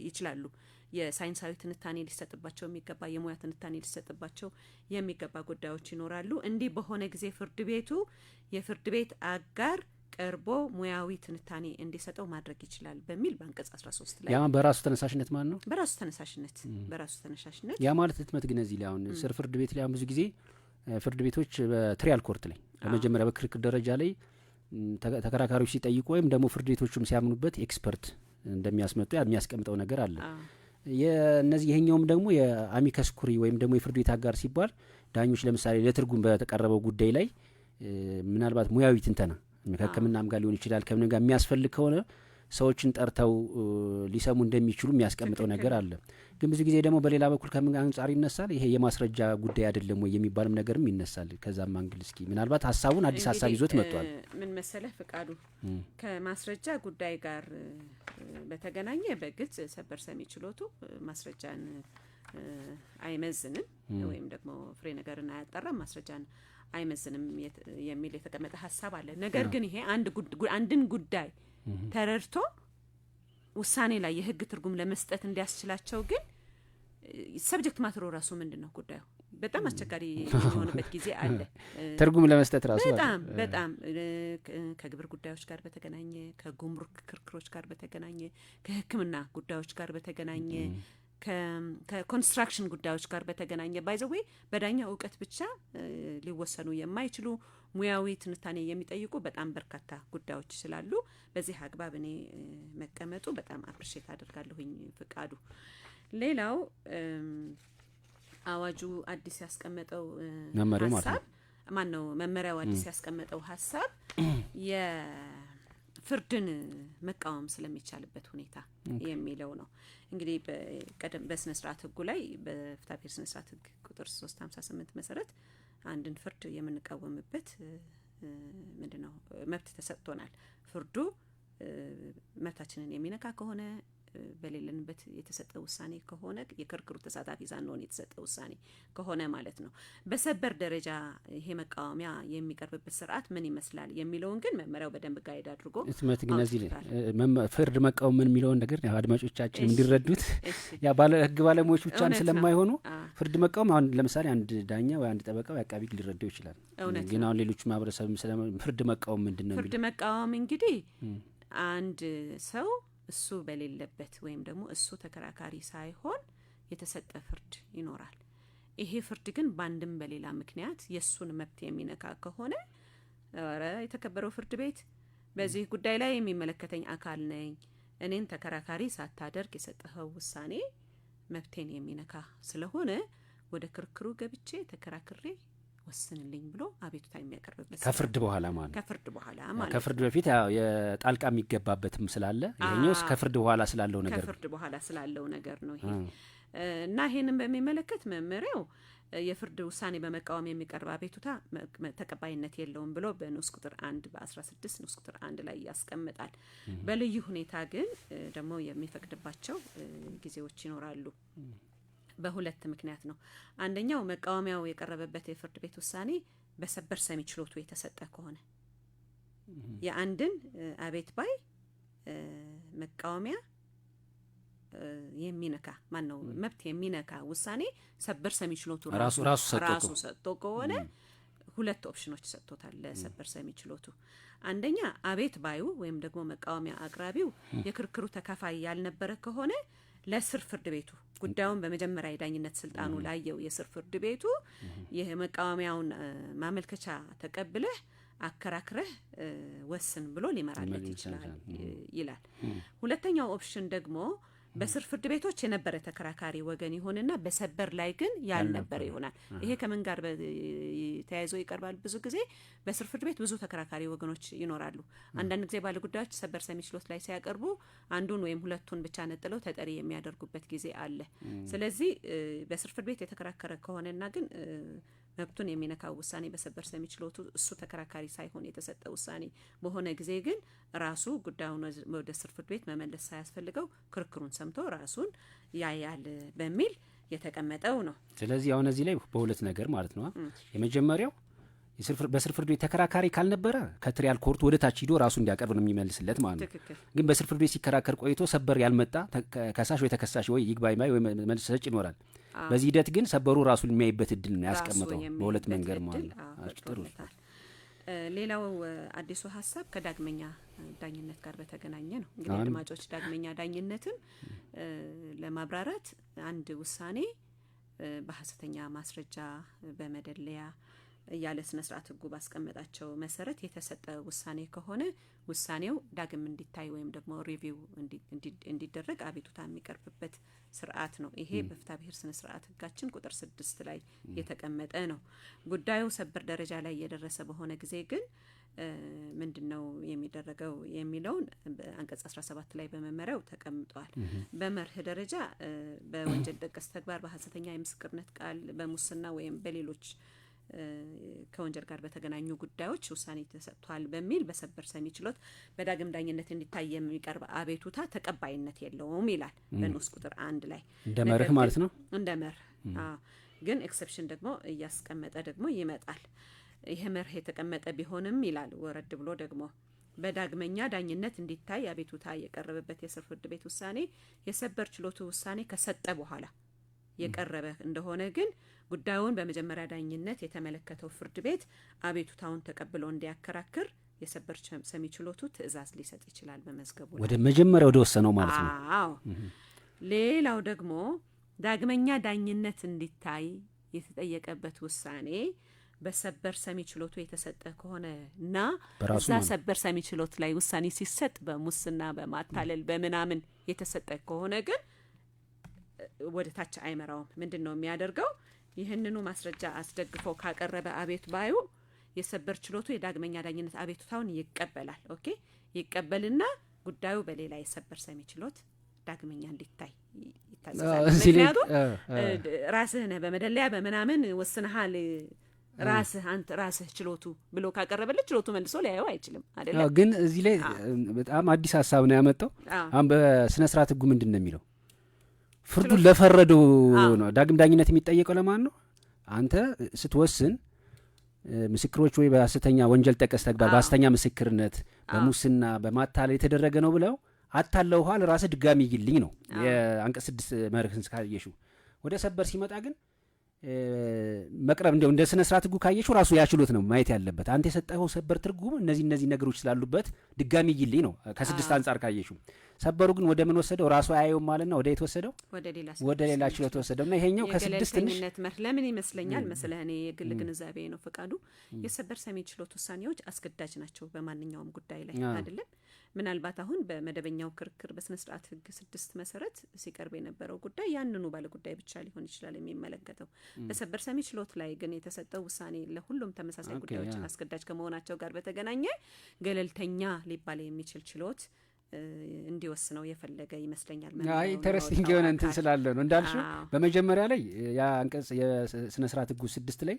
Speaker 2: ይችላሉ። የሳይንሳዊ ትንታኔ ሊሰጥባቸው የሚገባ የሙያ ትንታኔ ሊሰጥባቸው የሚገባ ጉዳዮች ይኖራሉ። እንዲህ በሆነ ጊዜ ፍርድ ቤቱ የፍርድ ቤት አጋር ቀርቦ ሙያዊ ትንታኔ እንዲሰጠው ማድረግ ይችላል በሚል በአንቀጽ 13 ላይ
Speaker 3: ያ በራሱ ተነሳሽነት ማለት ነው።
Speaker 2: በራሱ ተነሳሽነት
Speaker 3: ያ ማለት ህትመት ግን እዚህ ላይ አሁን ስር ፍርድ ቤት ላይ ብዙ ጊዜ ፍርድ ቤቶች በትሪያል ኮርት ላይ በመጀመሪያ በክርክር ደረጃ ላይ ተከራካሪዎች ሲጠይቁ ወይም ደግሞ ፍርድ ቤቶችም ሲያምኑበት ኤክስፐርት እንደሚያስመጡ የሚያስቀምጠው ነገር አለ። የነዚህ ይሄኛውም ደግሞ የአሚከስ ኩሪ ወይም ደግሞ የፍርድ ቤት አጋር ሲባል ዳኞች ለምሳሌ ለትርጉም በተቀረበው ጉዳይ ላይ ምናልባት ሙያዊ ትንተና ከሕክምናም ጋር ሊሆን ይችላል ከምን ጋር የሚያስፈልግ ከሆነ ሰዎችን ጠርተው ሊሰሙ እንደሚችሉ የሚያስቀምጠው ነገር አለ። ግን ብዙ ጊዜ ደግሞ በሌላ በኩል ከምን አንጻር ይነሳል? ይሄ የማስረጃ ጉዳይ አይደለም ወይ የሚባልም ነገርም ይነሳል። ከዛም አንግል እስኪ ምናልባት ሀሳቡን አዲስ ሀሳብ ይዞት መጥቷል።
Speaker 2: ምን መሰለህ ፍቃዱ፣ ከማስረጃ ጉዳይ ጋር በተገናኘ በግልጽ ሰበር ሰሚ ችሎቱ ማስረጃን አይመዝንም ወይም ደግሞ ፍሬ ነገርን አያጣራም፣ ማስረጃን አይመዝንም የሚል የተቀመጠ ሀሳብ አለ። ነገር ግን ይሄ አንድን ጉዳይ ተረድቶ ውሳኔ ላይ የህግ ትርጉም ለመስጠት እንዲያስችላቸው ግን ሰብጀክት ማተሩ ራሱ ምንድነው ጉዳዩ በጣም አስቸጋሪ የሆነበት ጊዜ አለ።
Speaker 3: ትርጉም ለመስጠት ራሱ
Speaker 2: በጣም ከግብር ጉዳዮች ጋር በተገናኘ ከጉምሩክ ክርክሮች ጋር በተገናኘ ከሕክምና ጉዳዮች ጋር በተገናኘ ከኮንስትራክሽን ጉዳዮች ጋር በተገናኘ ባይዘዌ በዳኛ እውቀት ብቻ ሊወሰኑ የማይችሉ ሙያዊ ትንታኔ የሚጠይቁ በጣም በርካታ ጉዳዮች ስላሉ በዚህ አግባብ እኔ መቀመጡ በጣም አፕሪሼት አደርጋለሁኝ ፍቃዱ። ሌላው አዋጁ አዲስ ያስቀመጠው ሀሳብ ማነው መመሪያው አዲስ ያስቀመጠው ሀሳብ የፍርድን መቃወም ስለሚቻልበት ሁኔታ የሚለው ነው። እንግዲህ በቀደም በስነ ስርዓት ህጉ ላይ በፍትሐብሔር ስነ ስርዓት ህግ ቁጥር 358 መሰረት አንድን ፍርድ የምንቃወምበት ምንድነው መብት ተሰጥቶናል። ፍርዱ መብታችንን የሚነካ ከሆነ በሌለንበት የተሰጠ ውሳኔ ከሆነ የክርክሩ ተሳታፊ ሳንሆን የተሰጠ ውሳኔ ከሆነ ማለት ነው። በሰበር ደረጃ ይሄ መቃወሚያ የሚቀርብበት ስርዓት ምን ይመስላል የሚለውን ግን መመሪያው በደንብ ጋይድ አድርጎ
Speaker 3: እትመት ግን እዚህ ፍርድ መቃወም ምን የሚለውን ነገር አድማጮቻችን እንዲረዱት ያ ባለ ህግ ባለሙያዎች ብቻን ስለማይሆኑ ፍርድ መቃወም አሁን ለምሳሌ አንድ ዳኛ ወይ አንድ ጠበቃ ወይ አቃቢ ሊረዳው ይችላል። ግን አሁን ሌሎች ማህበረሰብ ፍርድ መቃወም ምንድነው?
Speaker 2: ፍርድ መቃወም እንግዲህ አንድ ሰው እሱ በሌለበት ወይም ደግሞ እሱ ተከራካሪ ሳይሆን የተሰጠ ፍርድ ይኖራል። ይሄ ፍርድ ግን ባንድም በሌላ ምክንያት የሱን መብት የሚነካ ከሆነ የተከበረው ፍርድ ቤት በዚህ ጉዳይ ላይ የሚመለከተኝ አካል ነኝ እኔን ተከራካሪ ሳታደርግ የሰጠኸው ውሳኔ መብቴን የሚነካ ስለሆነ ወደ ክርክሩ ገብቼ ተከራክሬ ወስንልኝ ብሎ አቤቱታ የሚያቀርብበት
Speaker 3: ከፍርድ በኋላ ማለት ከፍርድ በፊት የጣልቃ የሚገባበትም ስላለ ይሄኛው ከፍርድ በኋላ ስላለው ነገር ነው ይሄ እና ይሄንን በሚመለከት መመሪያው የፍርድ ውሳኔ በመቃወም የሚቀርብ አቤቱታ ተቀባይነት የለውም ብሎ በንዑስ ቁጥር 1 በ16 ንዑስ ቁጥር 1 ላይ ያስቀምጣል። በልዩ ሁኔታ ግን ደግሞ የሚፈቅድባቸው ጊዜዎች ይኖራሉ። በሁለት ምክንያት ነው። አንደኛው መቃወሚያው የቀረበበት የፍርድ ቤት ውሳኔ በሰበር ሰሚ ችሎቱ የተሰጠ ከሆነ የአንድን አቤት ባይ መቃወሚያ የሚነካ ማነው መብት የሚነካ ውሳኔ ሰበር ሰሚ ችሎቱ ራሱ ሰጥቶ ከሆነ ሁለት ኦፕሽኖች ሰጥቶታል ለሰበር ሰሚ ችሎቱ። አንደኛ አቤት ባዩ ወይም ደግሞ መቃወሚያ አቅራቢው የክርክሩ ተካፋይ ያልነበረ ከሆነ ለስር ፍርድ ቤቱ ጉዳዩን በመጀመሪያ የዳኝነት ስልጣኑ ላየው የስር ፍርድ ቤቱ የመቃወሚያውን ማመልከቻ ተቀብለህ አከራክረህ ወስን ብሎ ሊመራለት ይችላል ይላል። ሁለተኛው ኦፕሽን ደግሞ በስር ፍርድ ቤቶች የነበረ ተከራካሪ ወገን ይሆንና በሰበር ላይ ግን ያልነበረ ይሆናል። ይሄ ከምን ጋር ተያይዞ ይቀርባል? ብዙ ጊዜ በስር ፍርድ ቤት ብዙ ተከራካሪ ወገኖች ይኖራሉ። አንዳንድ ጊዜ ባለ ጉዳዮች ሰበር ሰሚ ችሎት ላይ ሲያቀርቡ አንዱን ወይም ሁለቱን ብቻ ነጥለው ተጠሪ የሚያደርጉበት ጊዜ አለ። ስለዚህ በስር ፍርድ ቤት የተከራከረ ከሆነና ግን መብቱን የሚነካው ውሳኔ በሰበር ሰሚ ችሎቱ እሱ ተከራካሪ ሳይሆን የተሰጠ ውሳኔ በሆነ ጊዜ ግን ራሱ ጉዳዩን ወደ ስር ፍርድ ቤት መመለስ ሳያስፈልገው ክርክሩን ሰምቶ ራሱን ያያል በሚል የተቀመጠው ነው። ስለዚህ አሁን እዚህ ላይ በሁለት ነገር ማለት ነው። የመጀመሪያው በስር ፍርድ ቤት ተከራካሪ ካልነበረ ከትሪያል ኮርት ወደ ታች ሂዶ ራሱ እንዲያቀርብ ነው የሚመልስለት ማለት ነው። ግን በስር ፍርድ ቤት ሲከራከር ቆይቶ ሰበር ያልመጣ ከሳሽ ወይ ተከሳሽ ወይ ይግባኝ ባይ ወይ መልስ ሰጭ ይኖራል። በዚህ ሂደት ግን ሰበሩ ራሱ የሚያይበት እድል ነው ያስቀምጠው በሁለት መንገድ ማለት ነው።
Speaker 2: ሌላው አዲሱ ሀሳብ ከዳግመኛ ዳኝነት ጋር በተገናኘ ነው። እንግዲህ አድማጮች ዳግመኛ ዳኝነትም ለማብራራት አንድ ውሳኔ በሐሰተኛ ማስረጃ በመደለያ ያለ ስነ ስርዓት ህጉ ባስቀመጣቸው መሰረት የተሰጠ ውሳኔ ከሆነ ውሳኔው ዳግም እንዲታይ ወይም ደግሞ ሪቪው እንዲደረግ አቤቱታ የሚቀርብበት ስርዓት ነው። ይሄ በፍትሐ ብሔር ስነ ስርዓት ህጋችን ቁጥር 6 ላይ የተቀመጠ ነው። ጉዳዩ ሰበር ደረጃ ላይ የደረሰ በሆነ ጊዜ ግን ምንድነው የሚደረገው የሚለውን አንቀጽ 17 ላይ በመመሪያው ተቀምጧል። በመርህ ደረጃ በወንጀል ጠቀስ ተግባር በሐሰተኛ የምስክርነት ቃል በሙስና ወይም በሌሎች ከወንጀል ጋር በተገናኙ ጉዳዮች ውሳኔ ተሰጥቷል በሚል በሰበር ሰሚ ችሎት በዳግም ዳኝነት እንዲታይ የሚቀርብ አቤቱታ ተቀባይነት የለውም ይላል በንዑስ ቁጥር 1 ላይ
Speaker 3: እንደመርህ ማለት ነው።
Speaker 2: እንደመርህ ግን ኤክሰፕሽን ደግሞ እያስቀመጠ ደግሞ ይመጣል። ይሄ መርህ የተቀመጠ ቢሆንም ይላል ወረድ ብሎ ደግሞ በዳግመኛ ዳኝነት እንዲታይ አቤቱታ የቀረበበት የስር ፍርድ ቤት ውሳኔ የሰበር ችሎቱ ውሳኔ ከሰጠ በኋላ የቀረበ እንደሆነ ግን ጉዳዩን በመጀመሪያ ዳኝነት የተመለከተው ፍርድ ቤት አቤቱታውን ተቀብሎ እንዲያከራክር የሰበር ሰሚ ችሎቱ ትዕዛዝ ሊሰጥ ይችላል በመዝገቡ
Speaker 3: ወደ መጀመሪያው ወደ ወሰነው ማለት ነው።
Speaker 2: አዎ ሌላው ደግሞ ዳግመኛ ዳኝነት እንዲታይ የተጠየቀበት ውሳኔ በሰበር ሰሚ ችሎቱ የተሰጠ ከሆነና እዛ ሰበር ሰሚ ችሎት ላይ ውሳኔ ሲሰጥ በሙስና በማታለል በመናምን የተሰጠ ከሆነ ግን ወደ ታች አይመራውም። ምንድነው የሚያደርገው? ይህንኑ ማስረጃ አስደግፈው ካቀረበ አቤት ባዩ የሰበር ችሎቱ የዳግመኛ ዳኝነት አቤቱታውን ይቀበላል። ኦኬ ይቀበልና ጉዳዩ በሌላ የሰበር ሰሚ ችሎት ዳግመኛ እንዲታይ ይታዘዛል። ምክንያቱም ራስህ ነህ በመደለያ በመናምን ወስነሃል ራስህ ችሎቱ ብሎ ካቀረበለት ችሎቱ መልሶ ሊያየው አይችልም አይደል?
Speaker 3: ግን እዚህ ላይ በጣም አዲስ ሀሳብ ነው ያመጣው። አሁን በስነ ስርዓት ህጉ ምንድነው የሚለው? ፍርዱን ለፈረደው ነው ዳግም ዳኝነት የሚጠየቀው። ለማን ነው? አንተ ስትወስን ምስክሮች ወይ በሐሰተኛ ወንጀል ጠቀስ ተግባር በሐሰተኛ ምስክርነት በሙስና በማታለል የተደረገ ነው ብለው አታለውሃል ራስህ ድጋሚ ይልኝ ነው የአንቀጽ 6 መርህን ካየሽው። ወደ ሰበር ሲመጣ ግን መቅረብ እንደ ስነ ስርዓት ህጉ ካየሽው ራሱ ያችሎት ነው ማየት ያለበት። አንተ የሰጠኸው ሰበር ትርጉም እነዚህ ነገሮች ስላሉበት ድጋሚ ይልኝ ነው ከ6 አንጻር ካየሽው። ሰበሩ ግን ወደ ምን ወሰደው? ራሱ አያየውም ማለት ነው። ወደ የት ወሰደው?
Speaker 2: ወደ ሌላ
Speaker 3: ችሎት ወሰደውና ይሄኛው ከስድስት ትንሽ
Speaker 2: ለምን ይመስለኛል መሰለህ እኔ የግል ግንዛቤ ነው ፍቃዱ የሰበር ሰሚ ችሎት ውሳኔዎች አስገዳጅ ናቸው በማንኛውም ጉዳይ ላይ አይደለም። ምናልባት አሁን በመደበኛው ክርክር በስነ ስርዓት ህግ 6 መሰረት ሲቀርብ የነበረው ጉዳይ ያንኑ ባለ ጉዳይ ብቻ ሊሆን ይችላል የሚመለከተው። በሰበር ሰሚ ችሎት ላይ ግን የተሰጠው ውሳኔ ለሁሉም ተመሳሳይ ጉዳዮች አስገዳጅ ከመሆናቸው ጋር በተገናኘ ገለልተኛ ሊባል የሚችል ችሎት እንዲወስነው የፈለገ ይመስለኛል።
Speaker 3: ኢንተረስቲንግ የሆነ እንትን ስላለ ነው እንዳልሽው። በመጀመሪያ ላይ ያ አንቀጽ የስነ ስርዓት ህጉ 6 ላይ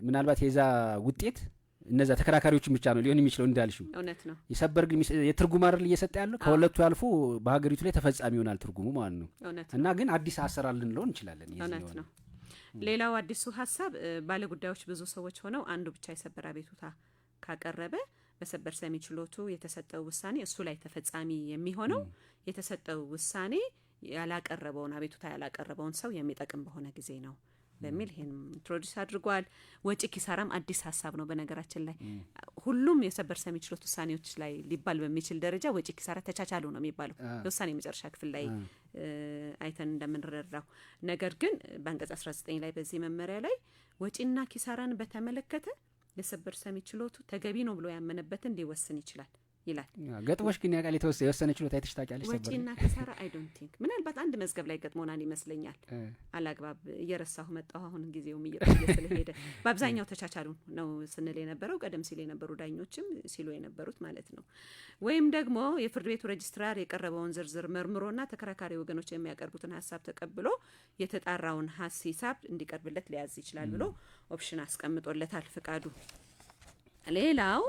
Speaker 3: ምናልባት የዛ ውጤት እነዛ ተከራካሪዎችን ብቻ ነው ሊሆን የሚችለው እንዳልሽው።
Speaker 2: እውነት ነው።
Speaker 3: የሰበር ግን የትርጉም አይደል እየሰጠ ያለው ከሁለቱ ያልፎ በሀገሪቱ ላይ ተፈጻሚ ይሆናል ትርጉሙ ማለት ነው። እና ግን አዲስ አሰራር ልንለው እንችላለን።
Speaker 2: እውነት ነው። ሌላው አዲሱ ሀሳብ ባለ ጉዳዮች ብዙ ሰዎች ሆነው አንዱ ብቻ የሰበር አቤቱታ ካቀረበ በሰበር ሰሚ ችሎቱ የተሰጠው ውሳኔ እሱ ላይ ተፈጻሚ የሚሆነው የተሰጠው ውሳኔ ያላቀረበውን አቤቱታ ያላቀረበውን ሰው የሚጠቅም በሆነ ጊዜ ነው በሚል ይሄን ኢንትሮዲዩስ አድርጓል። ወጪ ኪሳራም አዲስ ሀሳብ ነው በነገራችን ላይ። ሁሉም የሰበር ሰሚ ችሎት ውሳኔዎች ላይ ሊባል በሚችል ደረጃ ወጪ ኪሳራ ተቻቻሉ ነው የሚባለው የውሳኔ መጨረሻ ክፍል ላይ አይተን እንደምንረዳው። ነገር ግን በአንቀጽ 19 ላይ በዚህ መመሪያ ላይ ወጪና ኪሳራን በተመለከተ የሰበር ሰሚ ችሎቱ ተገቢ ነው ብሎ ያመነበትን ሊወስን ይችላል ይላል።
Speaker 3: ገጥሞሽ ግን ያቃል የወሰነ ችሎታ አይተሽ ታውቂያለሽ?
Speaker 2: ወጪና ኪሳራ አይ ዶንት ቲንክ ምናልባት አንድ መዝገብ ላይ ገጥሞናል ይመስለኛል። አላግባብ እየረሳሁ መጣሁ አሁን ጊዜውም እየቆየ ስለሄደ። በአብዛኛው ተቻቻሉ ነው ስንል የነበረው ቀደም ሲል የነበሩ ዳኞችም ሲሉ የነበሩት ማለት ነው። ወይም ደግሞ የፍርድ ቤቱ ሬጅስትራር የቀረበውን ዝርዝር መርምሮና ተከራካሪ ወገኖች የሚያቀርቡትን ሀሳብ ተቀብሎ የተጣራውን ሂሳብ እንዲቀርብለት ሊያዝ ይችላል ብሎ ኦፕሽን አስቀምጦለታል ፍቃዱ። ሌላው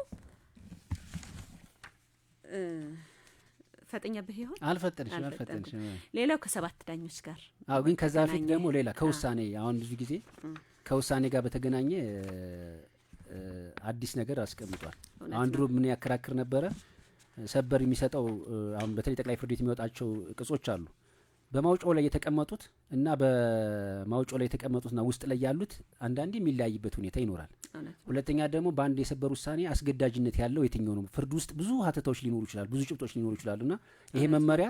Speaker 2: ፈጠኛብህ ይሆን?
Speaker 3: አልፈጠንሽም።
Speaker 2: ሌላው ከሰባት ዳኞች ጋር
Speaker 3: ግን ከዛ በፊት ደግሞ ሌላ ከውሳኔ አሁን ብዙ ጊዜ ከውሳኔ ጋር በተገናኘ አዲስ ነገር አስቀምጧል። አሁን ድሮ ምን ያከራክር ነበረ? ሰበር የሚሰጠው አሁን በተለይ ጠቅላይ ፍርድ ቤት የሚወጣቸው ቅጾች አሉ በማውጫው ላይ የተቀመጡት እና በማውጫው ላይ የተቀመጡትና ውስጥ ላይ ያሉት አንዳንዴ የሚለያይበት ሁኔታ ይኖራል። ሁለተኛ ደግሞ በአንድ የሰበር ውሳኔ አስገዳጅነት ያለው የትኛው ነው? ፍርድ ውስጥ ብዙ ሀተታዎች ሊኖሩ ይችላል፣ ብዙ ጭብጦች ሊኖሩ ይችላሉና ይሄ መመሪያ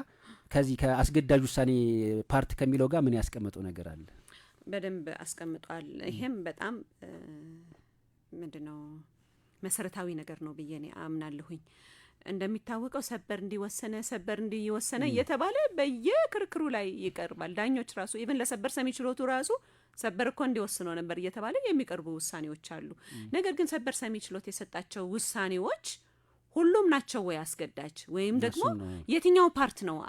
Speaker 3: ከዚህ ከአስገዳጅ ውሳኔ ፓርት ከሚለው ጋር ምን ያስቀመጠው ነገር አለ?
Speaker 2: በደንብ አስቀምጧል። ይሄም በጣም ምንድነው መሰረታዊ ነገር ነው ብዬ እኔ አምናለሁኝ። እንደሚታወቀው ሰበር እንዲወሰነ እየተባለ በየክርክሩ ላይ ይቀርባል። ዳኞች ራሱ ኢቭን ለሰበር ሰሚ ችሎቱ ራሱ ሰበር እኮ እንዲወስነው ነበር እየተባለ የሚቀርቡ ውሳኔዎች አሉ። ነገር ግን ሰበር ሰሚ ችሎት የሰጣቸው ውሳኔዎች ሁሉም ናቸው ወይ አስገዳጅ? ወይም ደግሞ የትኛው ፓርት ነው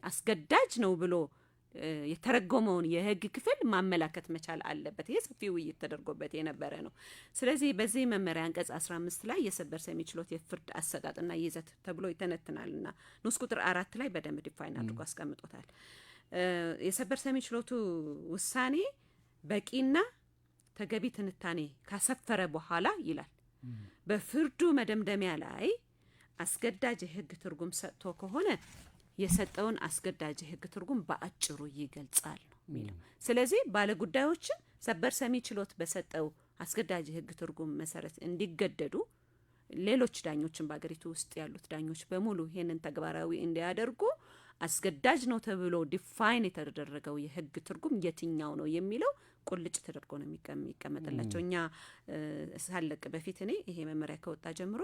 Speaker 2: አስገዳጅ ነው ብሎ የተረጎመውን የህግ ክፍል ማመላከት መቻል አለበት። ይሄ ሰፊ ውይይት ተደርጎበት የነበረ ነው። ስለዚህ በዚህ መመሪያ አንቀጽ 15 ላይ የሰበር ሰሚ ችሎት የፍርድ አሰጣጥና ይዘት ተብሎ ይተነትናልና ንዑስ ቁጥር 4 ላይ በደንብ ዲፋይን አድርጎ አስቀምጦታል። የሰበር ሰሚ ችሎቱ ውሳኔ በቂና ተገቢ ትንታኔ ካሰፈረ በኋላ ይላል በፍርዱ መደምደሚያ ላይ አስገዳጅ የህግ ትርጉም ሰጥቶ ከሆነ የሰጠውን አስገዳጅ ህግ ትርጉም በአጭሩ ይገልጻል ነው የሚለው። ስለዚህ ባለጉዳዮችን ሰበር ሰሚ ችሎት በሰጠው አስገዳጅ ህግ ትርጉም መሰረት እንዲገደዱ ሌሎች ዳኞችን በአገሪቱ ውስጥ ያሉት ዳኞች በሙሉ ይሄንን ተግባራዊ እንዲያደርጉ አስገዳጅ ነው ተብሎ ዲፋይን የተደረገው የህግ ትርጉም የትኛው ነው የሚለው ቁልጭ ተደርጎ ነው የሚቀመጥላቸው። እኛ ሳለቅ በፊት እኔ ይሄ መመሪያ ከወጣ ጀምሮ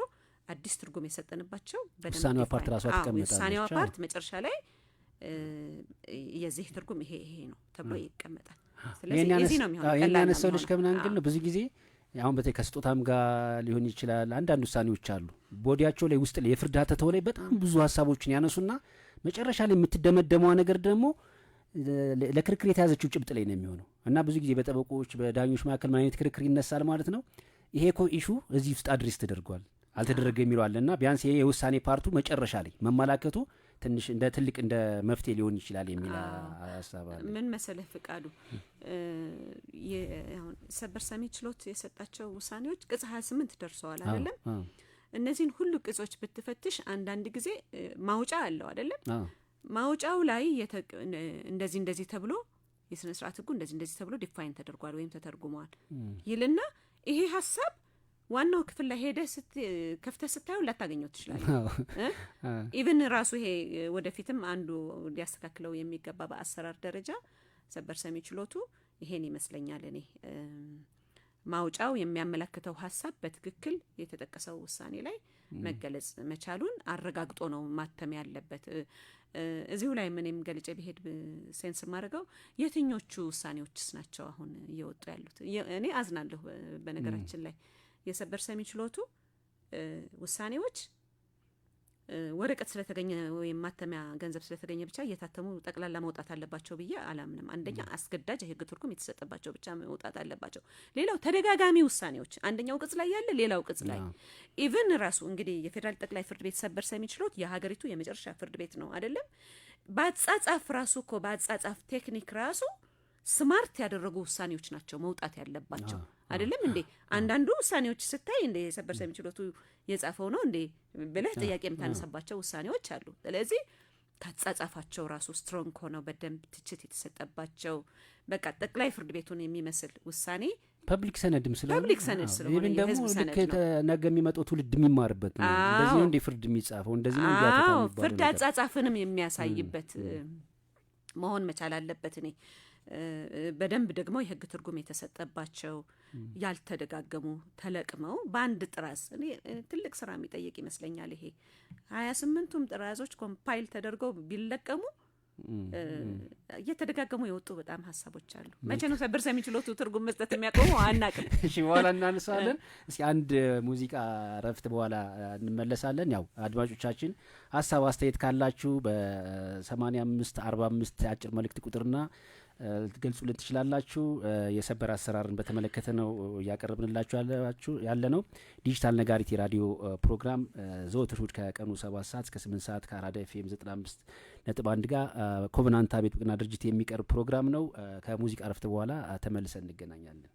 Speaker 2: አዲስ ትርጉም የሰጠንባቸው
Speaker 3: ውሳኔዋ ፓርት ራሱ አትቀመጣለች።
Speaker 2: ውሳኔዋ ፓርት መጨረሻ ላይ የዚህ ትርጉም ይሄ ነው ተብሎ ይቀመጣል። ስለዚህ እዚህ ነው የሚሆነው።
Speaker 3: ቀላል ነው ልጅ ከምናን ግን ብዙ ጊዜ አሁን በተለይ ከስጦታም ጋር ሊሆን ይችላል። አንዳንድ ውሳኔዎች አሉ ቦዲያቸው ላይ ውስጥ ላይ የፍርድ ሀተታው ላይ በጣም ብዙ ሀሳቦችን ያነሱና መጨረሻ ላይ የምትደመደመው ነገር ደግሞ ለክርክር የተያዘችው ጭብጥ ላይ ነው የሚሆነው እና ብዙ ጊዜ በጠበቆች በዳኞች መካከል ምን አይነት ክርክር ይነሳል ማለት ነው። ይሄ እኮ ኢሹ እዚህ ውስጥ አድሬስ ተደርጓል አልተደረገ የሚለው አለና ቢያንስ ይሄ የውሳኔ ፓርቱ መጨረሻ ላይ መመላከቱ ትንሽ እንደ ትልቅ እንደ መፍትሄ ሊሆን ይችላል የሚል ሀሳብ አለ።
Speaker 2: ምን መሰለህ ፍቃዱ አሁን ሰበር ሰሚ ችሎት የሰጣቸው ውሳኔዎች ቅጽ 28 ደርሰዋል አይደለም? እነዚህን ሁሉ ቅጾች ብትፈትሽ አንዳንድ ጊዜ ማውጫ አለው አይደለም? ማውጫው ላይ እንደዚህ ተብሎ የስነ ስርዓት ህጉ እንደዚህ ተብሎ ዲፋይን ተደርጓል ወይም ተተርጉመዋል ይልና ይሄ ሀሳብ ዋናው ክፍል ላይ ሄደህ ከፍተህ ስታየው ላታገኘው ትችላለህ። ኢቭን ራሱ ይሄ ወደፊትም አንዱ ሊያስተካክለው የሚገባ በአሰራር ደረጃ ሰበር ሰሚ ችሎቱ ይሄን ይመስለኛል እኔ ማውጫው የሚያመለክተው ሐሳብ በትክክል የተጠቀሰው ውሳኔ ላይ መገለጽ መቻሉን አረጋግጦ ነው ማተም ያለበት። እዚሁ ላይ ምንም ገልጬ ቢሄድ ሴንስ ማድረገው የትኞቹ ውሳኔዎችስ ናቸው አሁን እየወጡ ያሉት? እኔ አዝናለሁ በነገራችን ላይ የሰበር ሰሚ ችሎቱ ውሳኔዎች ወረቀት ስለተገኘ ወይም ማተሚያ ገንዘብ ስለተገኘ ብቻ እየታተሙ ጠቅላላ መውጣት አለባቸው ብዬ አላምንም። አንደኛ አስገዳጅ የህግ ትርጉም የተሰጠባቸው ብቻ መውጣት አለባቸው። ሌላው ተደጋጋሚ ውሳኔዎች አንደኛው ቅጽ ላይ ያለ ሌላው ቅጽ ላይ ኢቭን ራሱ እንግዲህ የፌዴራል ጠቅላይ ፍርድ ቤት ሰበር ሰሚ ችሎት የሀገሪቱ የመጨረሻ ፍርድ ቤት ነው አይደለም? በአጻጻፍ ራሱ እኮ በአጻጻፍ ቴክኒክ ራሱ ስማርት ያደረጉ ውሳኔዎች ናቸው መውጣት ያለባቸው አይደለም እንዴ? አንዳንዱ ውሳኔዎች ስታይ እንደ ሰበር ሰሚ ችሎቱ የጻፈው ነው እንዴ ብለህ ጥያቄ የምታነሳባቸው ውሳኔዎች አሉ። ስለዚህ ካጻጻፋቸው ራሱ ስትሮንግ ሆነው በደንብ ትችት የተሰጠባቸው በቃ ጠቅላይ ፍርድ ቤቱን የሚመስል ውሳኔ
Speaker 3: ፐብሊክ ሰነድም ስለሆነ
Speaker 2: ፐብሊክ ሰነድ ስለሆነ
Speaker 3: የህዝብ ሰነድ ነው። ነገ የሚመጣው ትውልድ የሚማርበት ነው። እንደዚህ ነው እንደ ፍርድ የሚጻፈው እንደዚህ ነው ያተታው
Speaker 2: ፍርድ አጻጻፍንም የሚያሳይበት መሆን መቻል አለበት። እኔ በደንብ ደግሞ የህግ ትርጉም የተሰጠባቸው ያልተደጋገሙ ተለቅመው በአንድ ጥራዝ እኔ ትልቅ ስራ የሚጠይቅ ይመስለኛል። ይሄ 28ቱም ጥራዞች ኮምፓይል ተደርገው ቢለቀሙ እየተደጋገሙ የወጡ በጣም ሀሳቦች አሉ። መቼ ነው ሰበር ሰሚ ችሎቱ ትርጉም መስጠት የሚያቆመው? አናውቅም።
Speaker 3: እሺ በኋላ እናነሳለን። እስኪ አንድ ሙዚቃ ረፍት በኋላ እንመለሳለን። ያው አድማጮቻችን ሀሳብ አስተያየት ካላችሁ በ85 45 አጭር መልእክት ቁጥርና ልትገልጹልን ትችላላችሁ። የሰበር አሰራርን በተመለከተ ነው እያቀረብንላችሁ ያለ ነው። ዲጂታል ነጋሪት የራዲዮ ፕሮግራም ዘወትር እሁድ ከቀኑ 7 ሰዓት እስከ 8 ሰዓት ከአራዳ ኤፍኤም 95.1 ጋር ኮቨናንት ቤት ጥብቅና ድርጅት የሚቀርብ ፕሮግራም ነው። ከሙዚቃ ረፍት በኋላ ተመልሰን እንገናኛለን።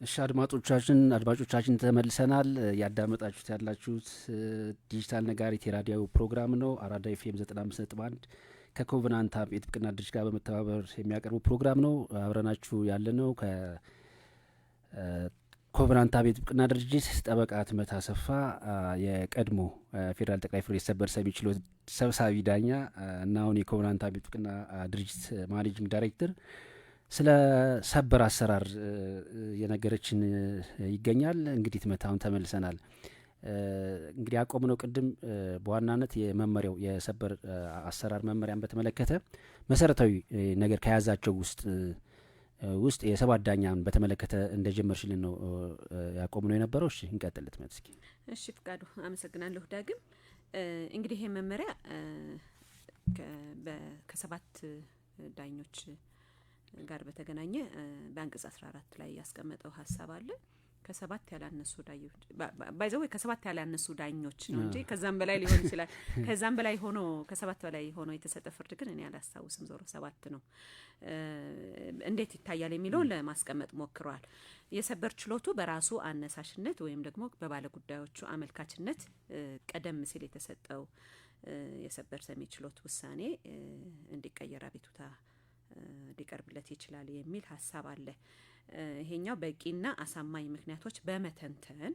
Speaker 3: እሺ አድማጮቻችን ተመልሰናል። ያዳመጣችሁት ያላችሁት ዲጂታል ነጋሪት የራዲዮ ፕሮግራም ነው። አራዳ ኤፍኤም 95.1 ከኮቨናንት ሀብ የጥብቅና ድርጅት ጋር በመተባበር የሚያቀርቡ ፕሮግራም ነው። አብረናችሁ ያለ ነው ከኮቨናንት ሀብ የጥብቅና ድርጅት ጠበቃ ትመት አሰፋ፣ የቀድሞ ፌዴራል ጠቅላይ ፍርድ ቤት ሰበር ሰሚ ችሎት ሰብሳቢ ዳኛ እና አሁን የኮቨናንት ሀብ የጥብቅና ድርጅት ማኔጂንግ ዳይሬክተር ስለ ሰበር አሰራር የነገረችን ይገኛል። እንግዲህ ትመታውን ተመልሰናል። እንግዲህ ያቆምነው ቅድም በዋናነት የመመሪያው የሰበር አሰራር መመሪያን በተመለከተ መሰረታዊ ነገር ከያዛቸው ውስጥ የሰባት ዳኛን በተመለከተ እንደጀመርሽልን ነው ያቆምነው የነበረው። እሺ እንቀጥል ትመት እስኪ።
Speaker 2: እሺ ፍቃዱ አመሰግናለሁ። ዳግም እንግዲህ ይሄ መመሪያ ከሰባት ዳኞች ጋር በተገናኘ በአንቀጽ 14 ላይ ያስቀመጠው ሀሳብ አለ። ከሰባት ያላነሱ ዳኞች ባይዘው ከሰባት ያላነሱ ዳኞች ነው እንጂ ከዛም በላይ ሊሆን ይችላል። ከዛም በላይ ሆኖ ከሰባት በላይ ሆኖ የተሰጠ ፍርድ ግን እኔ አላስታውስም። ዞሮ ሰባት ነው። እንዴት ይታያል የሚለው ለማስቀመጥ ሞክሯል። የሰበር ችሎቱ በራሱ አነሳሽነት ወይም ደግሞ በባለ ጉዳዮቹ አመልካችነት ቀደም ሲል የተሰጠው የሰበር ሰሚ ችሎት ውሳኔ እንዲቀየር አቤቱታ ሊቀርብለት ይችላል የሚል ሀሳብ አለ። ይሄኛው በቂና አሳማኝ ምክንያቶች በመተንተን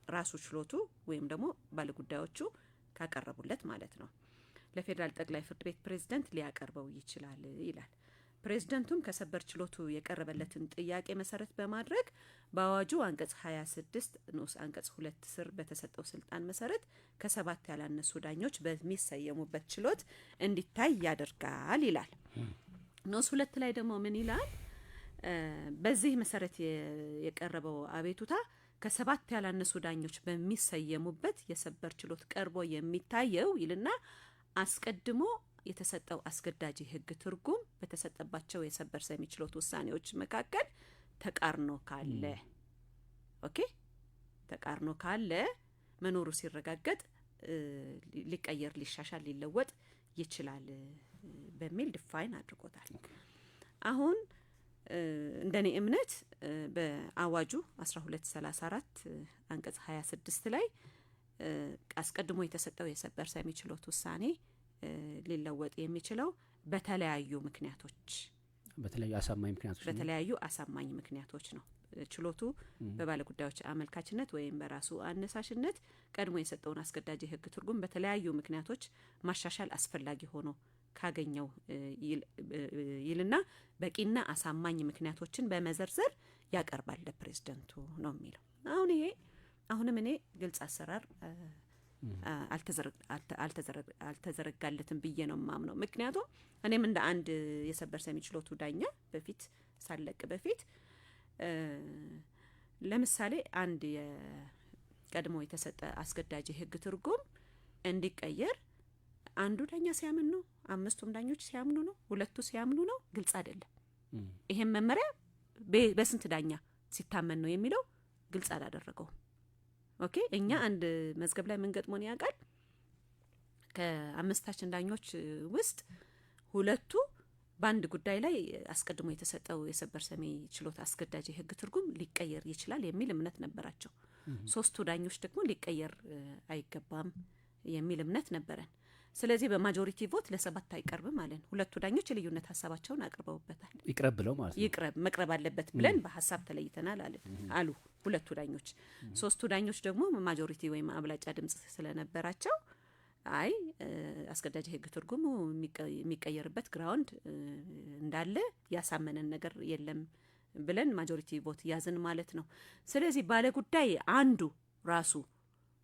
Speaker 2: ራሱ ችሎቱ ወይም ደግሞ ባለጉዳዮቹ ካቀረቡለት ማለት ነው ለፌዴራል ጠቅላይ ፍርድ ቤት ፕሬዝዳንት ሊያቀርበው ይችላል ይላል። ፕሬዝዳንቱም ከሰበር ችሎቱ የቀረበለትን ጥያቄ መሰረት በማድረግ በአዋጁ አንቀጽ 26 ንዑስ አንቀጽ 2 ስር በተሰጠው ስልጣን መሰረት ከሰባት ያላነሱ ዳኞች በሚሰየሙበት ችሎት እንዲታይ ያደርጋል ይላል። ንዑስ 2 ላይ ደግሞ ምን ይላል? በዚህ መሰረት የቀረበው አቤቱታ ከሰባት ያላነሱ ዳኞች በሚሰየሙበት የሰበር ችሎት ቀርቦ የሚታየው ይልና አስቀድሞ የተሰጠው አስገዳጅ ሕግ ትርጉም በተሰጠባቸው የሰበር ሰሚ ችሎት ውሳኔዎች መካከል ተቃርኖ ካለ ተቃርኖ ካለ መኖሩ ሲረጋገጥ ሊቀየር፣ ሊሻሻል፣ ሊለወጥ ይችላል በሚል ዲፋይን አድርጎታል። አሁን እንደኔ እምነት በአዋጁ 1234 አንቀጽ 26 ላይ አስቀድሞ የተሰጠው የሰበር ሰሚ ችሎት ውሳኔ ሊለወጥ የሚችለው በተለያዩ አሳማኝ ምክንያቶች ነው። ችሎቱ በባለጉዳዮች አመልካችነት ወይም በራሱ አነሳሽነት ቀድሞ የሰጠውን አስገዳጅ የሕግ ትርጉም በተለያዩ ምክንያቶች ማሻሻል አስፈላጊ ሆኖ ካገኘው ይልና በቂና አሳማኝ ምክንያቶችን በመዘርዘር ያቀርባል ለፕሬዝዳንቱ ነው የሚለው። አሁንም እኔ ግልጽ አሰራር አልተዘረጋለትም ብዬ ነው ማምነው። ምክንያቱም እኔም እንደ አንድ የሰበር ሰሚ ችሎቱ ዳኛ በፊት ሳለቅ በፊት ለምሳሌ አንድ የቀድሞ የተሰጠ አስገዳጅ ሕግ ትርጉም እንዲቀየር አንዱ ዳኛ ሲያምን ነው፣ አምስቱም ዳኞች ሲያምኑ ነው፣ ሁለቱ ሲያምኑ ነው፣ ግልጽ አይደለም። ይሄን መመሪያ በስንት ዳኛ ሲታመን ነው የሚለው ግልጽ አላደረገውም። እኛ አንድ መዝገብ ላይ ምን ገጥሞን ያውቃል? ከአምስታችን ዳኞች ውስጥ ሁለቱ በአንድ ጉዳይ ላይ አስቀድሞ የተሰጠው የሰበር ሰሚ ችሎት አስገዳጅ የሕግ ትርጉም ሊቀየር ይችላል የሚል እምነት ነበራቸው። ሶስቱ ዳኞች ደግሞ ሊቀየር አይገባም የሚል እምነት ነበረን። ስለዚህ በማጆሪቲ ቮት ለሰባት አይቀርብም ማለት ነው። ሁለቱ ዳኞች የልዩነት ሀሳባቸውን አቅርበውበታል።
Speaker 3: ይቅረብ ብለው ማለት ነው።
Speaker 2: መቅረብ አለበት ብለን በሀሳብ ተለይተናል አሉ ሁለቱ ዳኞች። ሶስቱ ዳኞች ደግሞ ማጆሪቲ ወይም አብላጫ ድምጽ ስለነበራቸው አይ አስገዳጅ ሕግ ትርጉሙ የሚቀየርበት ግራውንድ እንዳለ ያሳመነን ነገር የለም ብለን ማጆሪቲ ቮት ያዝን ማለት ነው። ስለዚህ ባለጉዳይ አንዱ ራሱ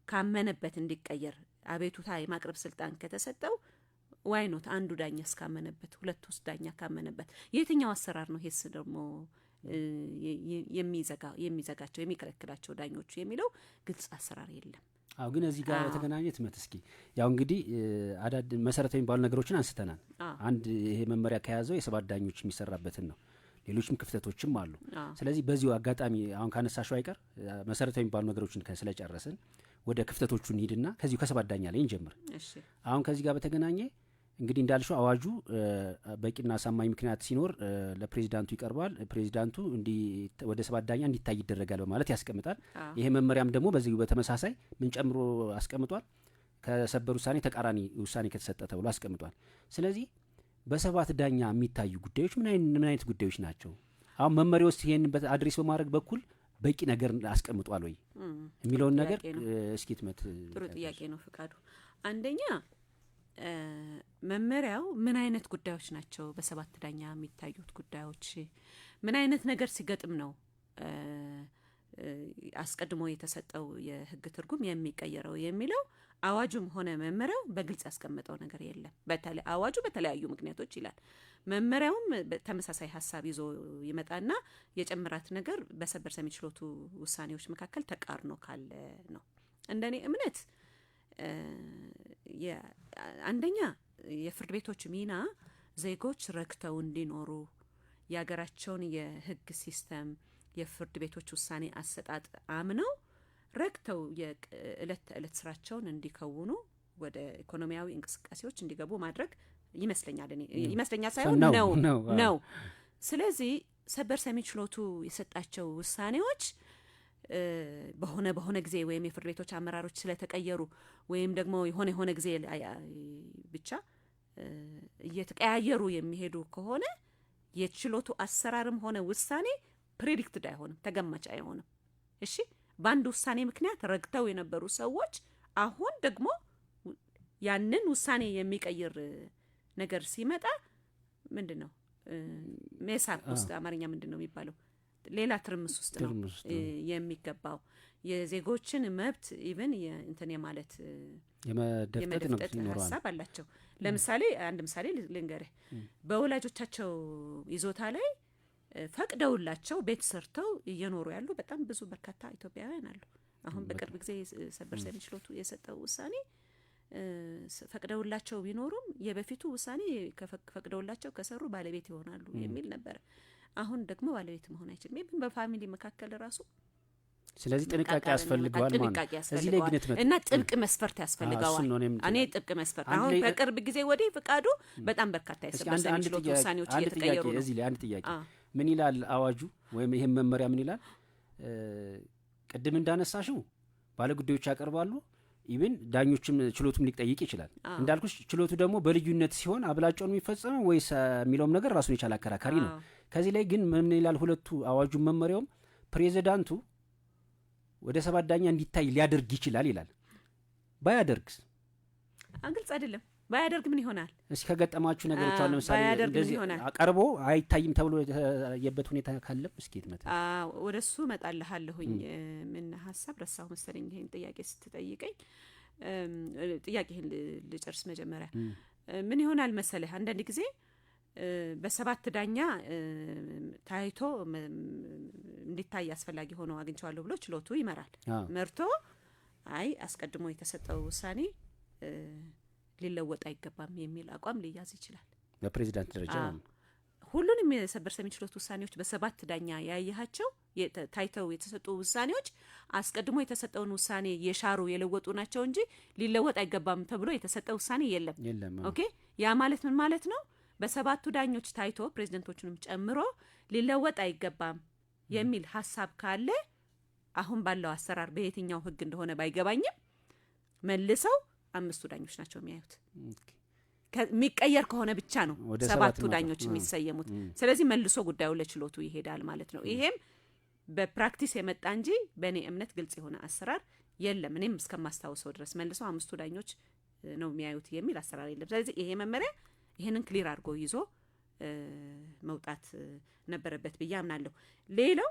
Speaker 2: ካመነበት እንዲቀየር አቤቱታ የማቅረብ ስልጣን ከተሰጠው ዋይኖት አንዱ ዳኛ እስካመነበት፣ ሁለት ውስጥ ዳኛ ካመነበት የትኛው አሰራር ነው ሄስ ደግሞ የሚዘጋቸው የሚከለክላቸው ዳኞቹ የሚለው ግልጽ አሰራር የለም።
Speaker 3: ግን እዚህ ጋር የተገናኘ ትመት እስኪ ያው እንግዲህ መሰረታዊ የሚባሉ ነገሮችን አንስተናል። አንድ ይሄ መመሪያ ከያዘው የሰባት ዳኞች የሚሰራበትን ነው። ሌሎችም ክፍተቶችም አሉ። ስለዚህ በዚሁ አጋጣሚ አሁን ካነሳሽው አይቀር መሰረታዊ የሚባሉ ነገሮችን ስለጨረስን ወደ ክፍተቶቹ እንሂድና ከዚሁ ከሰባት ዳኛ ላይ እንጀምር። አሁን ከዚህ ጋር በተገናኘ እንግዲህ እንዳልሽው አዋጁ በቂና አሳማኝ ምክንያት ሲኖር ለፕሬዚዳንቱ ይቀርባል። ፕሬዚዳንቱ ወደ 7 ዳኛ እንዲታይ ይደረጋል በማለት ያስቀምጣል። ይሄ መመሪያም ደግሞ በዚህ በተመሳሳይ ምን ጨምሮ አስቀምጧል? ከሰበር ውሳኔ ተቃራኒ ውሳኔ ከተሰጠ ተብሎ አስቀምጧል። ስለዚህ በ7 ዳኛ የሚታዩ ጉዳዮች ምን አይነት ጉዳዮች ናቸው? አሁን መመሪያው ውስጥ ይሄን አድሬስ በማድረግ በኩል በቂ ነገር አስቀምጧል ወይ የሚለውን ነገር እስኪ ትመት።
Speaker 2: ጥሩ ጥያቄ ነው ፍቃዱ። አንደኛ መመሪያው ምን አይነት ጉዳዮች ናቸው በ7 ዳኛ የሚታዩት ጉዳዮች? ምን አይነት ነገር ሲገጥም ነው አስቀድሞ የተሰጠው የህግ ትርጉም የሚቀየረው የሚለው አዋጁም ሆነ መመሪያው በግልጽ ያስቀመጠው ነገር የለም። በተለይ አዋጁ በተለያዩ ምክንያቶች ይላል። መመሪያውም ተመሳሳይ ሀሳብ ይዞ ይመጣና የጨምራት ነገር በሰበር ሰሚ ችሎቱ ውሳኔዎች መካከል ተቃርኖ ካለ ነው። እንደኔ እምነት አንደኛ የፍርድ ቤቶች ሚና ዜጎች ረክተው እንዲኖሩ የሀገራቸውን የህግ ሲስተም የፍርድ ቤቶች ውሳኔ አሰጣጥ አምነው ረክተው የእለት ተእለት ስራቸውን እንዲከውኑ ወደ ኢኮኖሚያዊ እንቅስቃሴዎች እንዲገቡ ማድረግ ይመስለኛል። ይመስለኛል ሳይሆን ነው። ስለዚህ ሰበር ሰሚ ችሎቱ የሰጣቸው ውሳኔዎች በሆነ ጊዜ ወይም የፍርድ ቤቶች አመራሮች ስለተቀየሩ ወይም ደግሞ የሆነ ጊዜ ብቻ እየተቀያየሩ የሚሄዱ ከሆነ የችሎቱ አሰራርም ሆነ ውሳኔ ፕሬዲክትድ አይሆንም፣ ተገማች አይሆንም። እሺ፣ በአንድ ውሳኔ ምክንያት ረግተው የነበሩ ሰዎች አሁን ደግሞ ያንን ውሳኔ የሚቀይር ነገር ሲመጣ ምንድን ነው ሜሳክ ውስጥ አማርኛ ምንድን ነው የሚባለው? ሌላ ትርምስ ውስጥ ነው የሚገባው። የዜጎችን መብት ኢቭን እንትን የማለት የመደፍጠጥ ሀሳብ አላቸው። ለምሳሌ አንድ ምሳሌ ልንገርህ። በወላጆቻቸው ይዞታ ላይ ፈቅደውላቸው ቤት ሰርተው እየኖሩ ያሉ በጣም ብዙ በርካታ ኢትዮጵያውያን አሉ። አሁን በቅርብ ጊዜ ሰበር ሰሚ ችሎቱ የሰጠው ውሳኔ ፈቅደውላቸው ቢኖሩም የበፊቱ ውሳኔ ፈቅደውላቸው ከሰሩ ባለቤት ይሆናሉ የሚል ነበር። አሁን ደግሞ ባለቤት መሆን አይችልም። ይሄን በፋሚሊ መካከል ራሱ
Speaker 3: ስለዚህ ጥንቃቄ ያስፈልገዋል ማለት ነው። እዚህ ላይ ግንት
Speaker 2: እና ጥብቅ መስፈርት ያስፈልገዋል። እኔ ጥብቅ መስፈርት አሁን በቅርብ ጊዜ ወዲህ ፍቃዱ በጣም በርካታ የሰበር ሰሚ ችሎት ውሳኔዎች እየተቀየሩ ነው።
Speaker 3: እዚህ ላይ አንድ ጥያቄ ምን ይላል አዋጁ ወይም ይሄን መመሪያ ምን ይላል? ቅድም እንዳነሳሽው ባለጉዳዮች ያቀርባሉ። ኢቭን ዳኞችም ችሎቱም ሊጠይቅ ይችላል። እንዳልኩሽ ችሎቱ ደግሞ በልዩነት ሲሆን አብላጫውን የሚፈጸመው ወይስ የሚለውም ነገር ራሱን የቻለ አከራካሪ ነው። ከዚህ ላይ ግን ምን ይላል ሁለቱ አዋጁም መመሪያውም ፕሬዚዳንቱ ወደ 7 ዳኛ እንዲታይ ሊያደርግ ይችላል ይላል። ባያደርግስ? ግልጽ አይደለም። ባያደርግ ምን ይሆናል? እስኪ ከገጠማችሁ ነገሮች አሁን ለምሳሌ እንደዚህ አቀርቦ አይታይም ተብሎ የበት ሁኔታ ካለም እስኪ ትመጣ
Speaker 2: ወደሱ መጣልሃለሁኝ። ምን ሀሳብ ረሳሁ መሰለኝ ይሄን ጥያቄ ስትጠይቀኝ። ጥያቄህን ልጨርስ መጀመሪያ። ምን ይሆናል መሰለህ አንዳንድ ጊዜ በ7 ዳኛ ታይቶ እንዲታይ አስፈላጊ ሆኖ አግኝቼዋለሁ ብሎ ችሎቱ ይመራል። መርቶ አይ አስቀድሞ የተሰጠው ውሳኔ ሊለወጥ አይገባም የሚል አቋም ሊያዝ ይችላል።
Speaker 3: በፕሬዚዳንት ደረጃ
Speaker 2: ሁሉንም የሰበር ሰሚ ችሎት ውሳኔዎች በ7 ዳኛ ያያያቸው ታይተው የተሰጡ ውሳኔዎች አስቀድሞ የተሰጠውን ውሳኔ የሻሩ የለወጡ ናቸው እንጂ ሊለወጥ አይገባም ተብሎ የተሰጠ ውሳኔ የለም። ኦኬ፣ ያ ማለት ምን ማለት ነው? በ7ቱ ዳኞች ታይቶ ፕሬዝዳንቶቹንም ጨምሮ ሊለወጥ አይገባም የሚል ሀሳብ ካለ አሁን ባለው አሰራር በየትኛው ህግ እንደሆነ ባይገባኝም መልሰው 5ቱ ዳኞች ናቸው የሚያዩት። የሚቀየር ከሆነ ብቻ ነው 7ቱ ዳኞች የሚሰየሙት። ስለዚህ መልሶ ጉዳዩ ለችሎቱ ይሄዳል ማለት ነው። ይሄም በፕራክቲስ የመጣ እንጂ በእኔ እምነት ግልጽ የሆነ አሰራር የለም። እኔም እስከማስታውሰው ድረስ መልሶ 5ቱ ዳኞች ነው የሚያዩት የሚል አሰራር የለም። ስለዚህ ይሄ መመሪያ ይሄንን ክሊር አድርጎ ይዞ መውጣት ነበረበት ብዬ አምናለሁ። ሌላው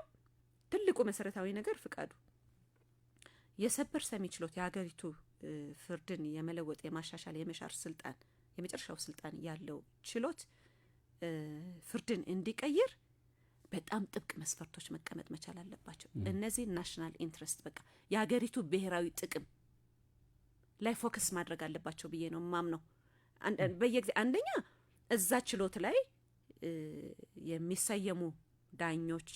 Speaker 2: ትልቁ መሰረታዊ ነገር ፍቃዱ የሰበር ሰሚ ችሎት የሀገሪቱ ፍርድን የመለወጥ የማሻሻል የመሻር ስልጣን የመጨረሻው ስልጣን ያለው ችሎት ፍርድን እንዲቀይር በጣም ጥብቅ መስፈርቶች መቀመጥ መቻል አለባቸው። እነዚህ ናሽናል ኢንትረስት በቃ የሀገሪቱ ብሔራዊ ጥቅም ላይ ፎከስ ማድረግ አለባቸው ብዬ ነው ማምነው። በየጊዜ አንደኛ እዛ ችሎት ላይ የሚሰየሙ ዳኞች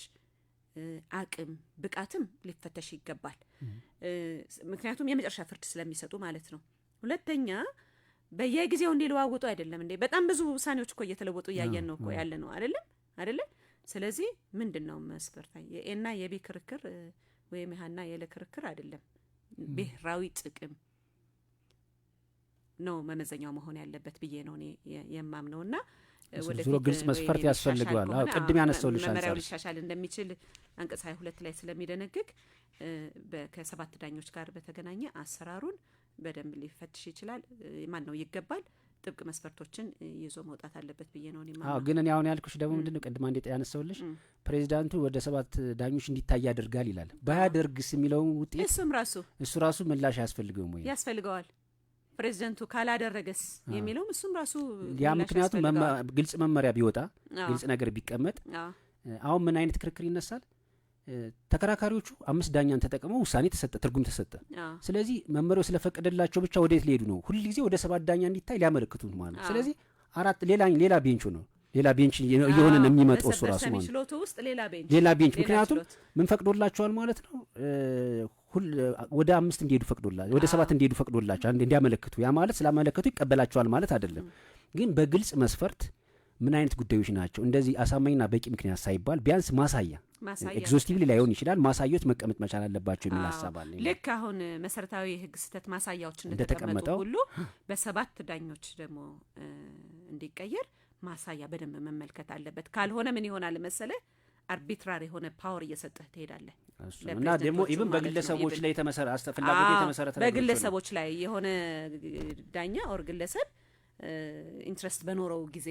Speaker 2: አቅም ብቃትም ሊፈተሽ ይገባል። ምክንያቱም የመጨረሻ ፍርድ ስለሚሰጡ ማለት ነው። ሁለተኛ በየጊዜው እንዲለዋወጡ አይደለም እንዴ? በጣም ብዙ ውሳኔዎች እኮ እየተለወጡ እያየን ነው እኮ ያለ ነው አይደለም? ስለዚህ ምንድነው መስፈርታ የኤና የቢ ክርክር ወይም የሃና የለ ክርክር አይደለም። ብሔራዊ ጥቅም ነው መመዘኛው መሆን ያለበት ብዬ ነው እኔ የማምነውና
Speaker 3: ዙሮ ግልጽ መስፈርት ያስፈልገዋል። ቅድም ያነሳውልሽ
Speaker 2: መመሪያው ሊሻሻል እንደሚችል አንቀጽ 22 ላይ ስለሚደነግግ ከሰባት ዳኞች ጋር በተገናኘ አሰራሩን በደንብ ሊፈትሽ ይችላል። ማን ነው ይገባል ጥብቅ መስፈርቶችን ይዞ መውጣት አለበት ብዬ ነው እኔ ማለት።
Speaker 3: ግን እኔ አሁን ያልኩሽ ደግሞ ምንድነው ቅድም አንዴ ያነሳውልሽ ፕሬዚዳንቱ ወደ 7 ዳኞች እንዲታይ ያደርጋል ይላል። ባያደርግስ የሚለው ውጤት እሱ ራሱ ምላሽ ያስፈልገውም ወይ?
Speaker 2: ያስፈልገዋል። ፕሬዚዳንቱ ካላደረገስ የሚለው እሱም ራሱ
Speaker 3: ያ ምክንያቱም ግልጽ መመሪያ ቢወጣ ግልጽ ነገር ቢቀመጥ አሁን ምን አይነት ክርክር ይነሳል? ተከራካሪዎቹ 5 ዳኛን ተጠቅመው ውሳኔ ተሰጠ፣ ትርጉም ተሰጠ። ስለዚህ መመሪያው ስለፈቀደላቸው ብቻ ወዴት ሊሄዱ ነው? ሁሉ ጊዜ ወደ 7 ዳኛ እንዲታይ ሊያመለክቱ ማለት ነው። ስለዚህ ሌላ ቤንች ነው ሌላ ቤንች እየሆነ ነው የሚመጣው እሱ ራሱ ማለት ነው። ሌላ ቤንች ምክንያቱም ምን ፈቅዶላቸዋል ማለት ነው? ወደ 5 እንዲሄዱ ፈቅዶላቸው ወደ 7 እንዲሄዱ ፈቅዶላቸው እንዲያመለክቱ። ያ ማለት ስላመለከቱ ይቀበላቸዋል ማለት አይደለም። ግን በግልጽ መስፈርት ምን አይነት ጉዳዮች ናቸው እንደዚህ አሳማኝና በቂ ምክንያት ሳይባል ቢያንስ ማሳያ ኤግዞስቲቭሊ ላይሆን ይችላል ማሳያዎች መቀመጥ መቻል አለባቸው የሚል ሐሳብ አለ።
Speaker 2: ልክ አሁን መሰረታዊ የህግ ስህተት ማሳያዎች እንደተቀመጠው ሁሉ በ7 ዳኞች ደግሞ እንዲቀየር ማሳያ በደንብ መመልከት አለበት። ካልሆነ ምን ይሆናል መሰለ አርቢትራሪ የሆነ ፓወር እየሰጠህ ትሄዳለህ።
Speaker 3: እና ደግሞ ኢቭን በግለሰቦች ላይ ፍላጎት
Speaker 2: በግለሰቦች ላይ የሆነ ዳኛ ኦር ግለሰብ ኢንትረስት በኖረው ጊዜ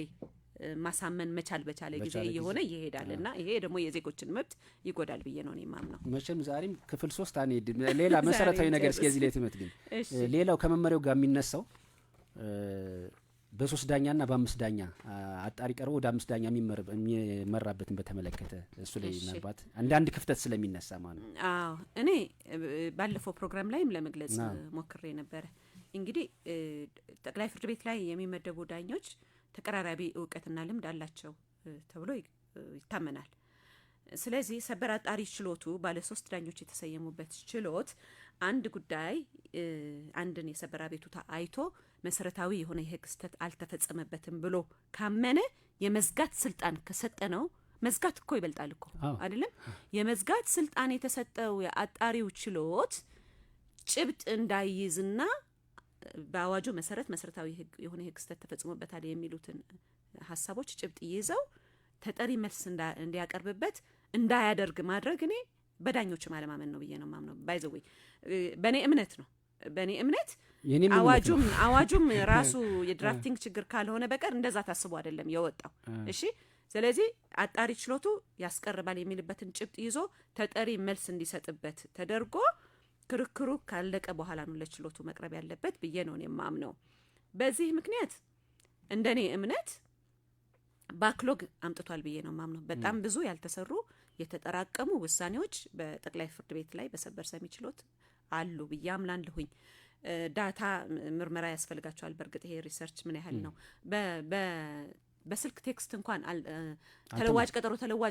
Speaker 2: ማሳመን መቻል በቻለ ጊዜ የሆነ ይሄዳልና ይሄ ደግሞ የዜጎችን መብት ይጎዳል ብዬ ነው እኔ ማምነው።
Speaker 3: መቼም ዛሬም ክፍል 3 አንሄድም። ሌላ መሰረታዊ ነገር እስከዚህ ላይ ትመት ግን ሌላው ከመመሪያው ጋር የሚነሳው በ3 ዳኛና በ5 ዳኛ አጣሪ ቀርቦ ወደ 5 ዳኛ የሚመራበትን በተመለከተ እሱ ላይ ምናልባት አንዳንድ ክፍተት ስለሚነሳ ማለት ነው።
Speaker 2: እኔ ባለፈው ፕሮግራም ላይም ለመግለጽ ሞክሬ ነበር። እንግዲህ ጠቅላይ ፍርድ ቤት ላይ የሚመደቡ ዳኞች ተቀራራቢ ዕውቀትና ልምድ አላቸው ተብሎ ይታመናል። ስለዚህ ሰበር አጣሪ ችሎቱ ባለ 3 ዳኞች የተሰየሙበት ችሎት አንድ ጉዳይ አንድን የሰበር አቤቱታ አይቶ መሰረታዊ የሆነ የህግ ስህተት አልተፈጸመበትም ብሎ ካመነ የመዝጋት ስልጣን ከሰጠነው መዝጋት እኮ ይበልጣል እኮ አይደለም? የመዝጋት ስልጣን የተሰጠው የአጣሪው ችሎት ጭብጥ እንዳይይዝና በአዋጁ መሰረታዊ የሆነ ህግ ስህተት ተፈጽሞበታል የሚሉትን ሀሳቦች ጭብጥ ይዘው ተጠሪ መልስ እንዲያቀርብበት እንዳያደርግ ማድረግ እኔ በዳኞች ማለማመን ነው ብዬ ነው ማምነው። ባይዘዌ በኔ እምነት ነው። በኔ እምነት አዋጁም ራሱ የድራፍቲንግ ችግር ካልሆነ በቀር እንደዛ ታስቦ አይደለም የወጣው። እሺ፣ ስለዚህ አጣሪ ችሎቱ ያስቀርባል የሚልበትን ጭብጥ ይዞ ተጠሪ መልስ እንዲሰጥበት ተደርጎ ክርክሩ ካለቀ በኋላ ነው ለችሎቱ መቅረብ ያለበት ብዬ ነው የማምነው። በዚህ ምክንያት እንደኔ እምነት ባክሎግ አምጥቷል ብዬ ነው ማምነው። በጣም ብዙ ያልተሰሩ የተጠራቀሙ ውሳኔዎች በጠቅላይ ፍርድ ቤት ላይ በሰበር ሰሚ ችሎት አሉ ብዬ አምናለሁኝ። ዳታ ምርመራ ያስፈልጋቸዋል። በእርግጥ ይሄ ሪሰርች ምን ያህል ነው በስልክ ቴክስት እንኳን ተለዋጭ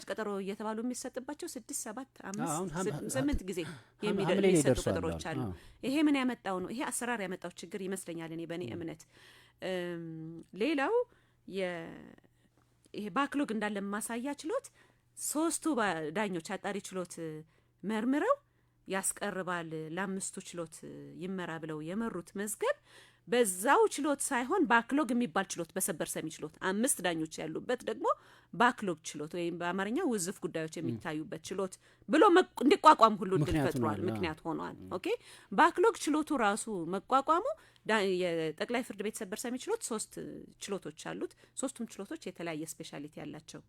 Speaker 2: ቀጠሮ እየተባሉ የሚሰጥባቸው 6 7 5 8 ጊዜ የሚሰጡ ቀጠሮች አሉ። ይሄ ምን ያመጣው ነው? ይሄ አሰራር ያመጣው ችግር ይመስለኛል እኔ በእኔ እምነት። ሌላው ይሄ ባክሎግ እንዳለ ማሳያ ችሎት 3ቱ ዳኞች አጣሪ ችሎት መርምረው ያስቀርባል ለ5ቱ ችሎት ይመራ ብለው የመሩት መዝገብ በዛው ችሎት ሳይሆን ባክሎግ የሚባል ችሎት በሰበር ሰሚ ችሎት 5 ዳኞች ያሉበት ደግሞ ባክሎግ ችሎት ወይም በአማርኛ ውዝፍ ጉዳዮች የሚታዩበት ችሎት ብሎ እንዲቋቋም ሁሉ እንድፈጥሯል ምክንያት ሆኗል። ኦኬ፣ ባክሎግ ችሎቱ ራሱ መቋቋሙ የጠቅላይ ፍርድ ቤት ሰበር ሰሚ ችሎት 3 ችሎቶች አሉት። 3ቱም ችሎቶች የተለያየ ስፔሻሊቲ ያላቸው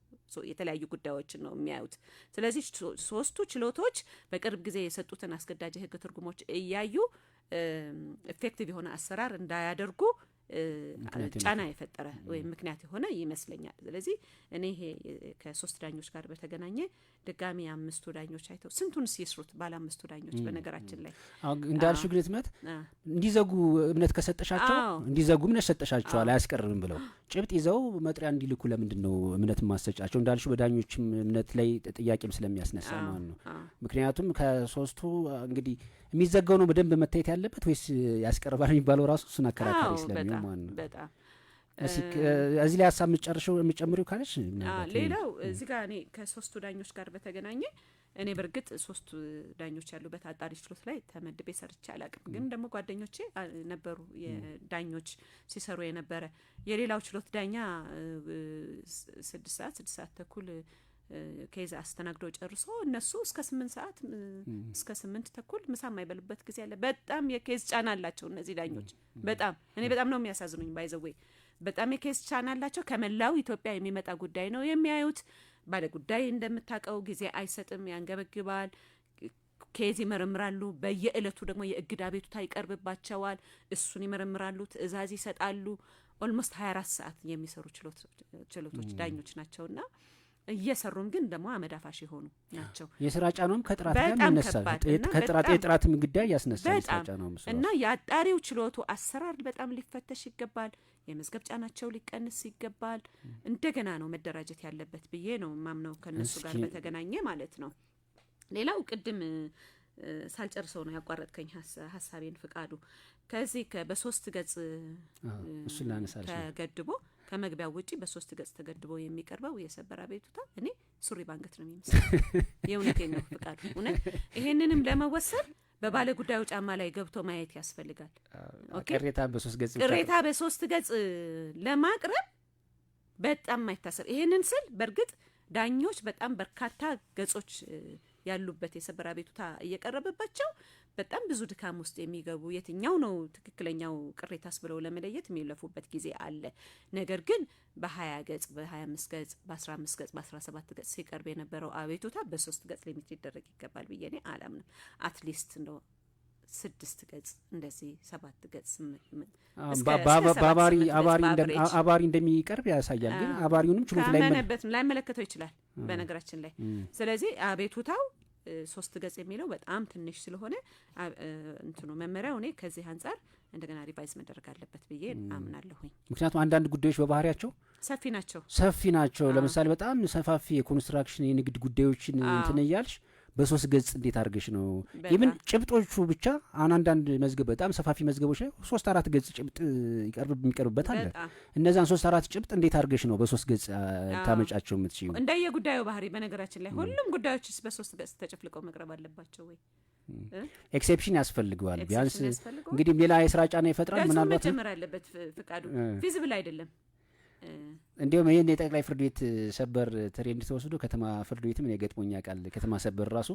Speaker 2: የተለያዩ ጉዳዮችን ነው የሚያዩት። ስለዚህ 3ቱ ችሎቶች በቅርብ ጊዜ የሰጡትን አስገዳጅ ህግ ትርጉሞች እያዩ ኢፌክቲቭ የሆነ አሰራር እንዳያደርጉ ጫና የፈጠረ ወይም ምክንያት የሆነ ይመስለኛል። ስለዚህ እኔ ይሄ ከ3 ዳኞች ጋር በተገናኘ ድጋሚ 5ቱ ዳኞች አይተው ስንቱንስ ይስሩት ባለ 5ቱ ዳኞች በነገራችን ላይ
Speaker 3: እንዳልሽ ግንትመት እንዲዘጉ እምነት ከሰጠሻቸው እንዲዘጉ እምነት ሰጠሻቸዋል አያስቀርም ብለው ጭብጥ ይዘው መጥሪያ እንዲልኩ ለምንድን ነው እምነት ማሰጫቸው? እንዳልሽው በዳኞችም እምነት ላይ ጥያቄም ስለሚያስነሳ ማለት ነው። ምክንያቱም ከሶስቱ እንግዲህ የሚዘጋው ነው በደንብ መታየት ያለበት ወይስ ያስቀርባል የሚባለው ራሱ እሱን አከራካሪ ስለሚሆን ማለት ነው።
Speaker 2: በጣም
Speaker 3: እዚህ ላይ ሀሳብ የምጨምሪው ካለሽ።
Speaker 2: ሌላው እዚህ ጋር እኔ ከሶስቱ ዳኞች ጋር በተገናኘ እኔ በርግጥ ሶስቱ ዳኞች ያሉበት አጣሪ ችሎት ላይ ተመድቤ ሰርቼ አላቅም። ግን ደግሞ ጓደኞቼ ነበሩ የዳኞች ሲሰሩ የነበረ የሌላው ችሎት ዳኛ 6 ተኩል ኬዝ አስተናግዶ ጨርሶ እነሱ እስከ 8 ሰዓት እስከ 8 ተኩል ምሳ የማይበሉበት ጊዜ አለ። በጣም የኬዝ ጫና አላቸው እነዚህ ዳኞች። በጣም እኔ በጣም ነው የሚያሳዝኑኝ። ባይዘዌ በጣም የኬዝ ጫና አላቸው። ከመላው ኢትዮጵያ የሚመጣ ጉዳይ ነው የሚያዩት። ባለ ጉዳይ እንደምታውቀው ጊዜ አይሰጥም፣ ያንገበግባል፣ ኬዝ ይመረምራሉ። በየዕለቱ ደግሞ የእግድ አቤቱታ ይቀርብባቸዋል። እሱን ይመረምራሉ፣ ትዕዛዝ ይሰጣሉ። ኦልሞስት 24 ሰዓት የሚሰሩ ችሎቶች ዳኞች ናቸውና እየሰሩም ግን ደግሞ አመዳፋሽ የሆኑ ናቸው።
Speaker 3: የስራ ጫናውም ከጥራት ጋር ይነሳል። የጥራትም ጉዳይ ያስነሳል የስራ ጫናውም
Speaker 2: እና የአጣሪው ችሎቱ አሰራር በጣም ሊፈተሽ ይገባል። የመዝገብ ጫናቸው ሊቀንስ ይገባል። እንደገና ነው መደራጀት ያለበት ብዬ ነው ማምነው ከነሱ ጋር በተገናኘ ማለት ነው። ሌላው ቅድም ሳልጨርሰው ነው ያቋረጥከኝ ሐሳቤን ፍቃዱ። ከዚህ በ3 ገጽ ተገድቦ ከመግቢያው ውጪ በ3 ገጽ ተገድቦ የሚቀርበው የሰበር አቤቱታ እኔ ሱሪ ባንገት ነው የሚመስለው። የእውነቴን ነው ፍቃዱ። እውነት ይሄንንም ለመወሰን በባለ ጉዳዩ ጫማ ላይ ገብቶ ማየት ያስፈልጋል።
Speaker 3: ቅሬታ
Speaker 2: በ3 ገጽ ለማቅረብ በጣም ማይታሰብ። ይሄንን ስል በእርግጥ ዳኞች በጣም በርካታ ገጾች ያሉበት የሰበር አቤቱታ እየቀረበባቸው በጣም ብዙ ድካም ውስጥ የሚገቡ የትኛው ነው ትክክለኛው ቅሬታስ ብለው ለመለየት የሚለፉበት ጊዜ አለ። ነገር ግን በ20 ገጽ፣ በ25 ገጽ፣ በ15 ገጽ፣ በ17 ገጽ ሲቀርብ የነበረው አቤቱታ በ3 ገጽ ሊሚት ሊደረግ ይገባል ብዬ እኔ አላምንም። አትሊስት እንደው 6 ገጽ እንደዚህ 7 ገጽ
Speaker 3: አባሪ እንደሚቀርብ ያሳያል። ግን አባሪውንም ችሎት
Speaker 2: ላይ መለከተው ይችላል በነገራችን ላይ። ስለዚህ አቤቱታው 3 ገጽ የሚለው በጣም ትንሽ ስለሆነ እንትኑ መመሪያው እኔ ከዚህ አንጻር እንደገና ሪቫይዝ መደረግ አለበት ብዬ አምናለሁኝ።
Speaker 3: ምክንያቱም አንዳንድ ጉዳዮች በባህሪያቸው ሰፊ ናቸው። ለምሳሌ በጣም ሰፋፊ የኮንስትራክሽን የንግድ ጉዳዮችን እንትን እያልሽ በ3 ገጽ እንዴት አድርገሽ ነው ኢቭን ጭብጦቹ ብቻ አንዳንድ መዝገብ በጣም ሰፋፊ መዝገቦች ላይ 3-4 ገጽ ጭብጥ የሚቀርብበት አለ። እነዛን 3-4 ጭብጥ እንዴት አድርገሽ ነው በ3 ገጽ ታመጫቸው የምትችይው?
Speaker 2: እንደየጉዳዩ ባህሪ በነገራችን ላይ ሁሉም ጉዳዮችስ በ3 ገጽ ተጨፍልቀው መቅረብ አለባቸው ወይ?
Speaker 3: ኤክሴፕሽን ያስፈልገዋል። ቢያንስ እንግዲህ ሌላ የስራ ጫና ይፈጥራል። ምናልባት
Speaker 2: መጨመር አለበት። ፍቃዱ ፊዚብል አይደለም።
Speaker 3: እንዲሁም ይሄን የጠቅላይ ፍርድ ቤት ሰበር ትሬንድ ተወስዶ ከተማ ፍርድ ቤትም እኔ ገጥሞኛ ቃል ከተማ ሰበር ራሱ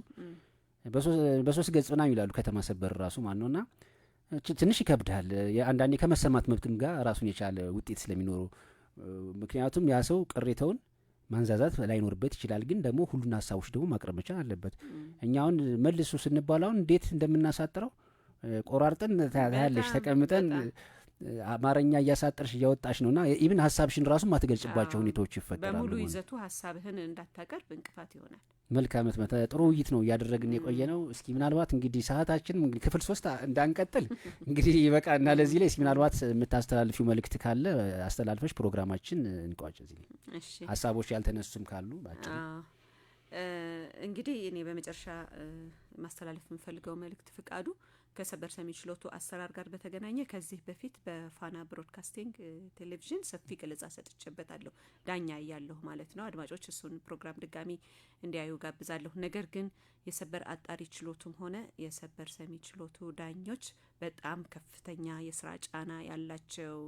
Speaker 3: በ3 ገጽ ምናምን ይላሉ። ከተማ ሰበር ራሱ ማን ነውና ትንሽ ይከብዳል። አንዳንዴ ከመሰማት መብትም ጋር ራሱን የቻለ ውጤት ስለሚኖረው ምክንያቱም ያ ሰው ቅሬታውን ማንዛዛት ላይኖርበት ይችላል። ግን ደግሞ ሁሉን ሀሳቦች ደግሞ ማቅረብ መቻል አለበት። እኛውን መልሱ ስንባል አሁን እንዴት እንደምናሳጥረው ቆራርጠን ታያለሽ ተቀምጠን አማርኛ እያሳጠርሽ እያወጣሽ ነውና ኢቭን ሀሳብሽን ራሱ ማትገልጽባቸው ሁኔታዎች ይፈጠራሉ።
Speaker 2: በሙሉ ይዘቱ ሀሳብህን እንዳታቀርብ እንቅፋት ይሆናል።
Speaker 3: መልካም ጥሩ ውይይት ነው እያደረግን የቆየ ነው። እስኪ ምናልባት እንግዲህ ሰዓታችን ክፍል 3 እንዳንቀጥል እንግዲህ ይበቃ እና ለዚህ ላይ እስኪ ምናልባት የምታስተላልፊው መልእክት ካለ አስተላልፈሽ ፕሮግራማችን እንቋጭ። እዚህ ላይ ሀሳቦች ያልተነሱም ካሉ ባጭሩ
Speaker 2: እንግዲህ እኔ በመጨረሻ ማስተላለፍ የምፈልገው መልእክት ፍቃዱ ከሰበር ሰሚ ችሎቱ አሰራር ጋር በተገናኘ ከዚህ በፊት በፋና ብሮድካስቲንግ ቴሌቪዥን ሰፊ ገለጻ ሰጥቼበታለሁ። ዳኛ እያለሁ ማለት ነው። አድማጮች እሱን ፕሮግራም ድጋሚ እንዲያዩ ጋብዛለሁ። ነገር ግን የሰበር አጣሪ ችሎቱም ሆነ የሰበር ሰሚ ችሎቱ ዳኞች በጣም ከፍተኛ የስራ ጫና ያላቸው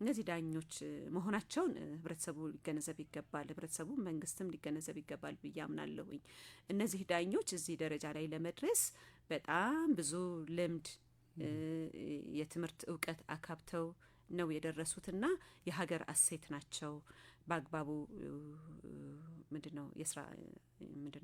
Speaker 2: እነዚህ ዳኞች መሆናቸውን ህብረተሰቡ ሊገነዘብ ይገባል። ህብረተሰቡ መንግስትም ሊገነዘብ ይገባል ብዬ አምናለሁኝ። እነዚህ ዳኞች እዚህ ደረጃ ላይ ለመድረስ በጣም ብዙ ልምድ የትምህርት እውቀት አካብተው ነው የደረሱትና የሀገር አሴት ናቸው። በአግባቡ ምንድነው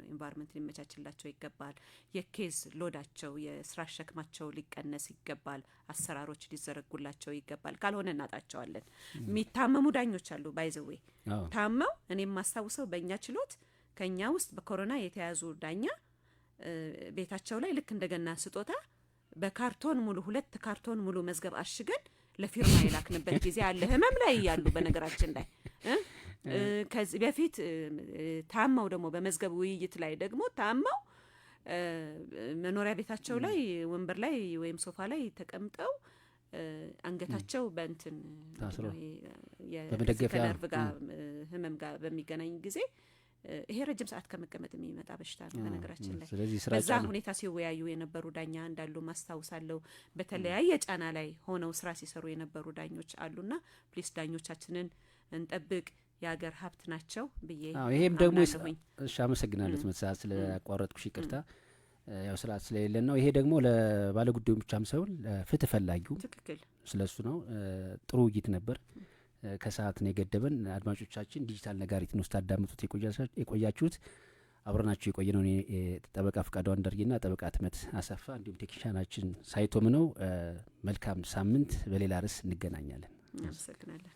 Speaker 2: ኢንቫይሮንመንት ሊመቻችላቸው ይገባል። የኬዝ ሎዳቸው የስራ ሸክማቸው ሊቀነስ ይገባል። አሰራሮች ሊዘረጉላቸው ይገባል። ካልሆነ እናጣቸዋለን። የሚታመሙ ዳኞች አሉ። ባይዘዌ ታመው እኔም ማስታውሰው በእኛ ችሎት ከኛ ውስጥ በኮሮና የተያዙ ዳኛ ቤታቸው ላይ ልክ እንደገና ስጦታ በካርቶን ሙሉ 2 ካርቶን ሙሉ መዝገብ አሽገን ለፊርማ የላክንበት ጊዜ አለ ህመም ላይ ያሉ በነገራችን ላይ ከዚህ በፊት ታማው ደግሞ በመዝገብ ውይይት ላይ ደግሞ ታማው መኖሪያ ቤታቸው ላይ ወንበር ላይ ወይም ሶፋ ላይ ተቀምጠው አንገታቸው በእንትን የነርቭ ጋር ህመም ጋር በሚገናኝ ጊዜ ይሄ ረጅም ሰዓት ከመቀመጥ የሚመጣ በሽታ ነው በነገራችን ላይ በዛ ሁኔታ ሲወያዩ የነበሩ ዳኛ እንዳሉ ማስታውሳለሁ በተለያየ ጫና ላይ ሆነው ስራ ሲሰሩ የነበሩ ዳኞች አሉና ፕሊስ ዳኞቻችንን እንጠብቅ የሀገር ሀብት ናቸው ብዬ
Speaker 3: ይሄም ደግሞ እሺ አመሰግናለሁ መሰዓት ስለአቋረጥኩሽ ይቅርታ ያው ስርዓት ስለሌለን ነው ይሄ ደግሞ ለባለ ጉዳዩ ብቻም ሳይሆን ለፍትህ ፈላጊው
Speaker 2: ትክክል ስለሱ
Speaker 3: ነው ጥሩ ውይይት ነበር ከሰዓት ነው የገደበን አድማጮቻችን ዲጂታል ነጋሪት ነው ስታዳምጡት የቆያችሁት አብረናችሁ የቆየነው ጠበቃ ፍቃዱ አንደርጊና ጠበቃ ትመት አሰፋ እንዲሁም ቴክኒሻናችን ሳይቶም ነው መልካም ሳምንት በሌላ ርዕስ እንገናኛለን
Speaker 2: አመሰግናለሁ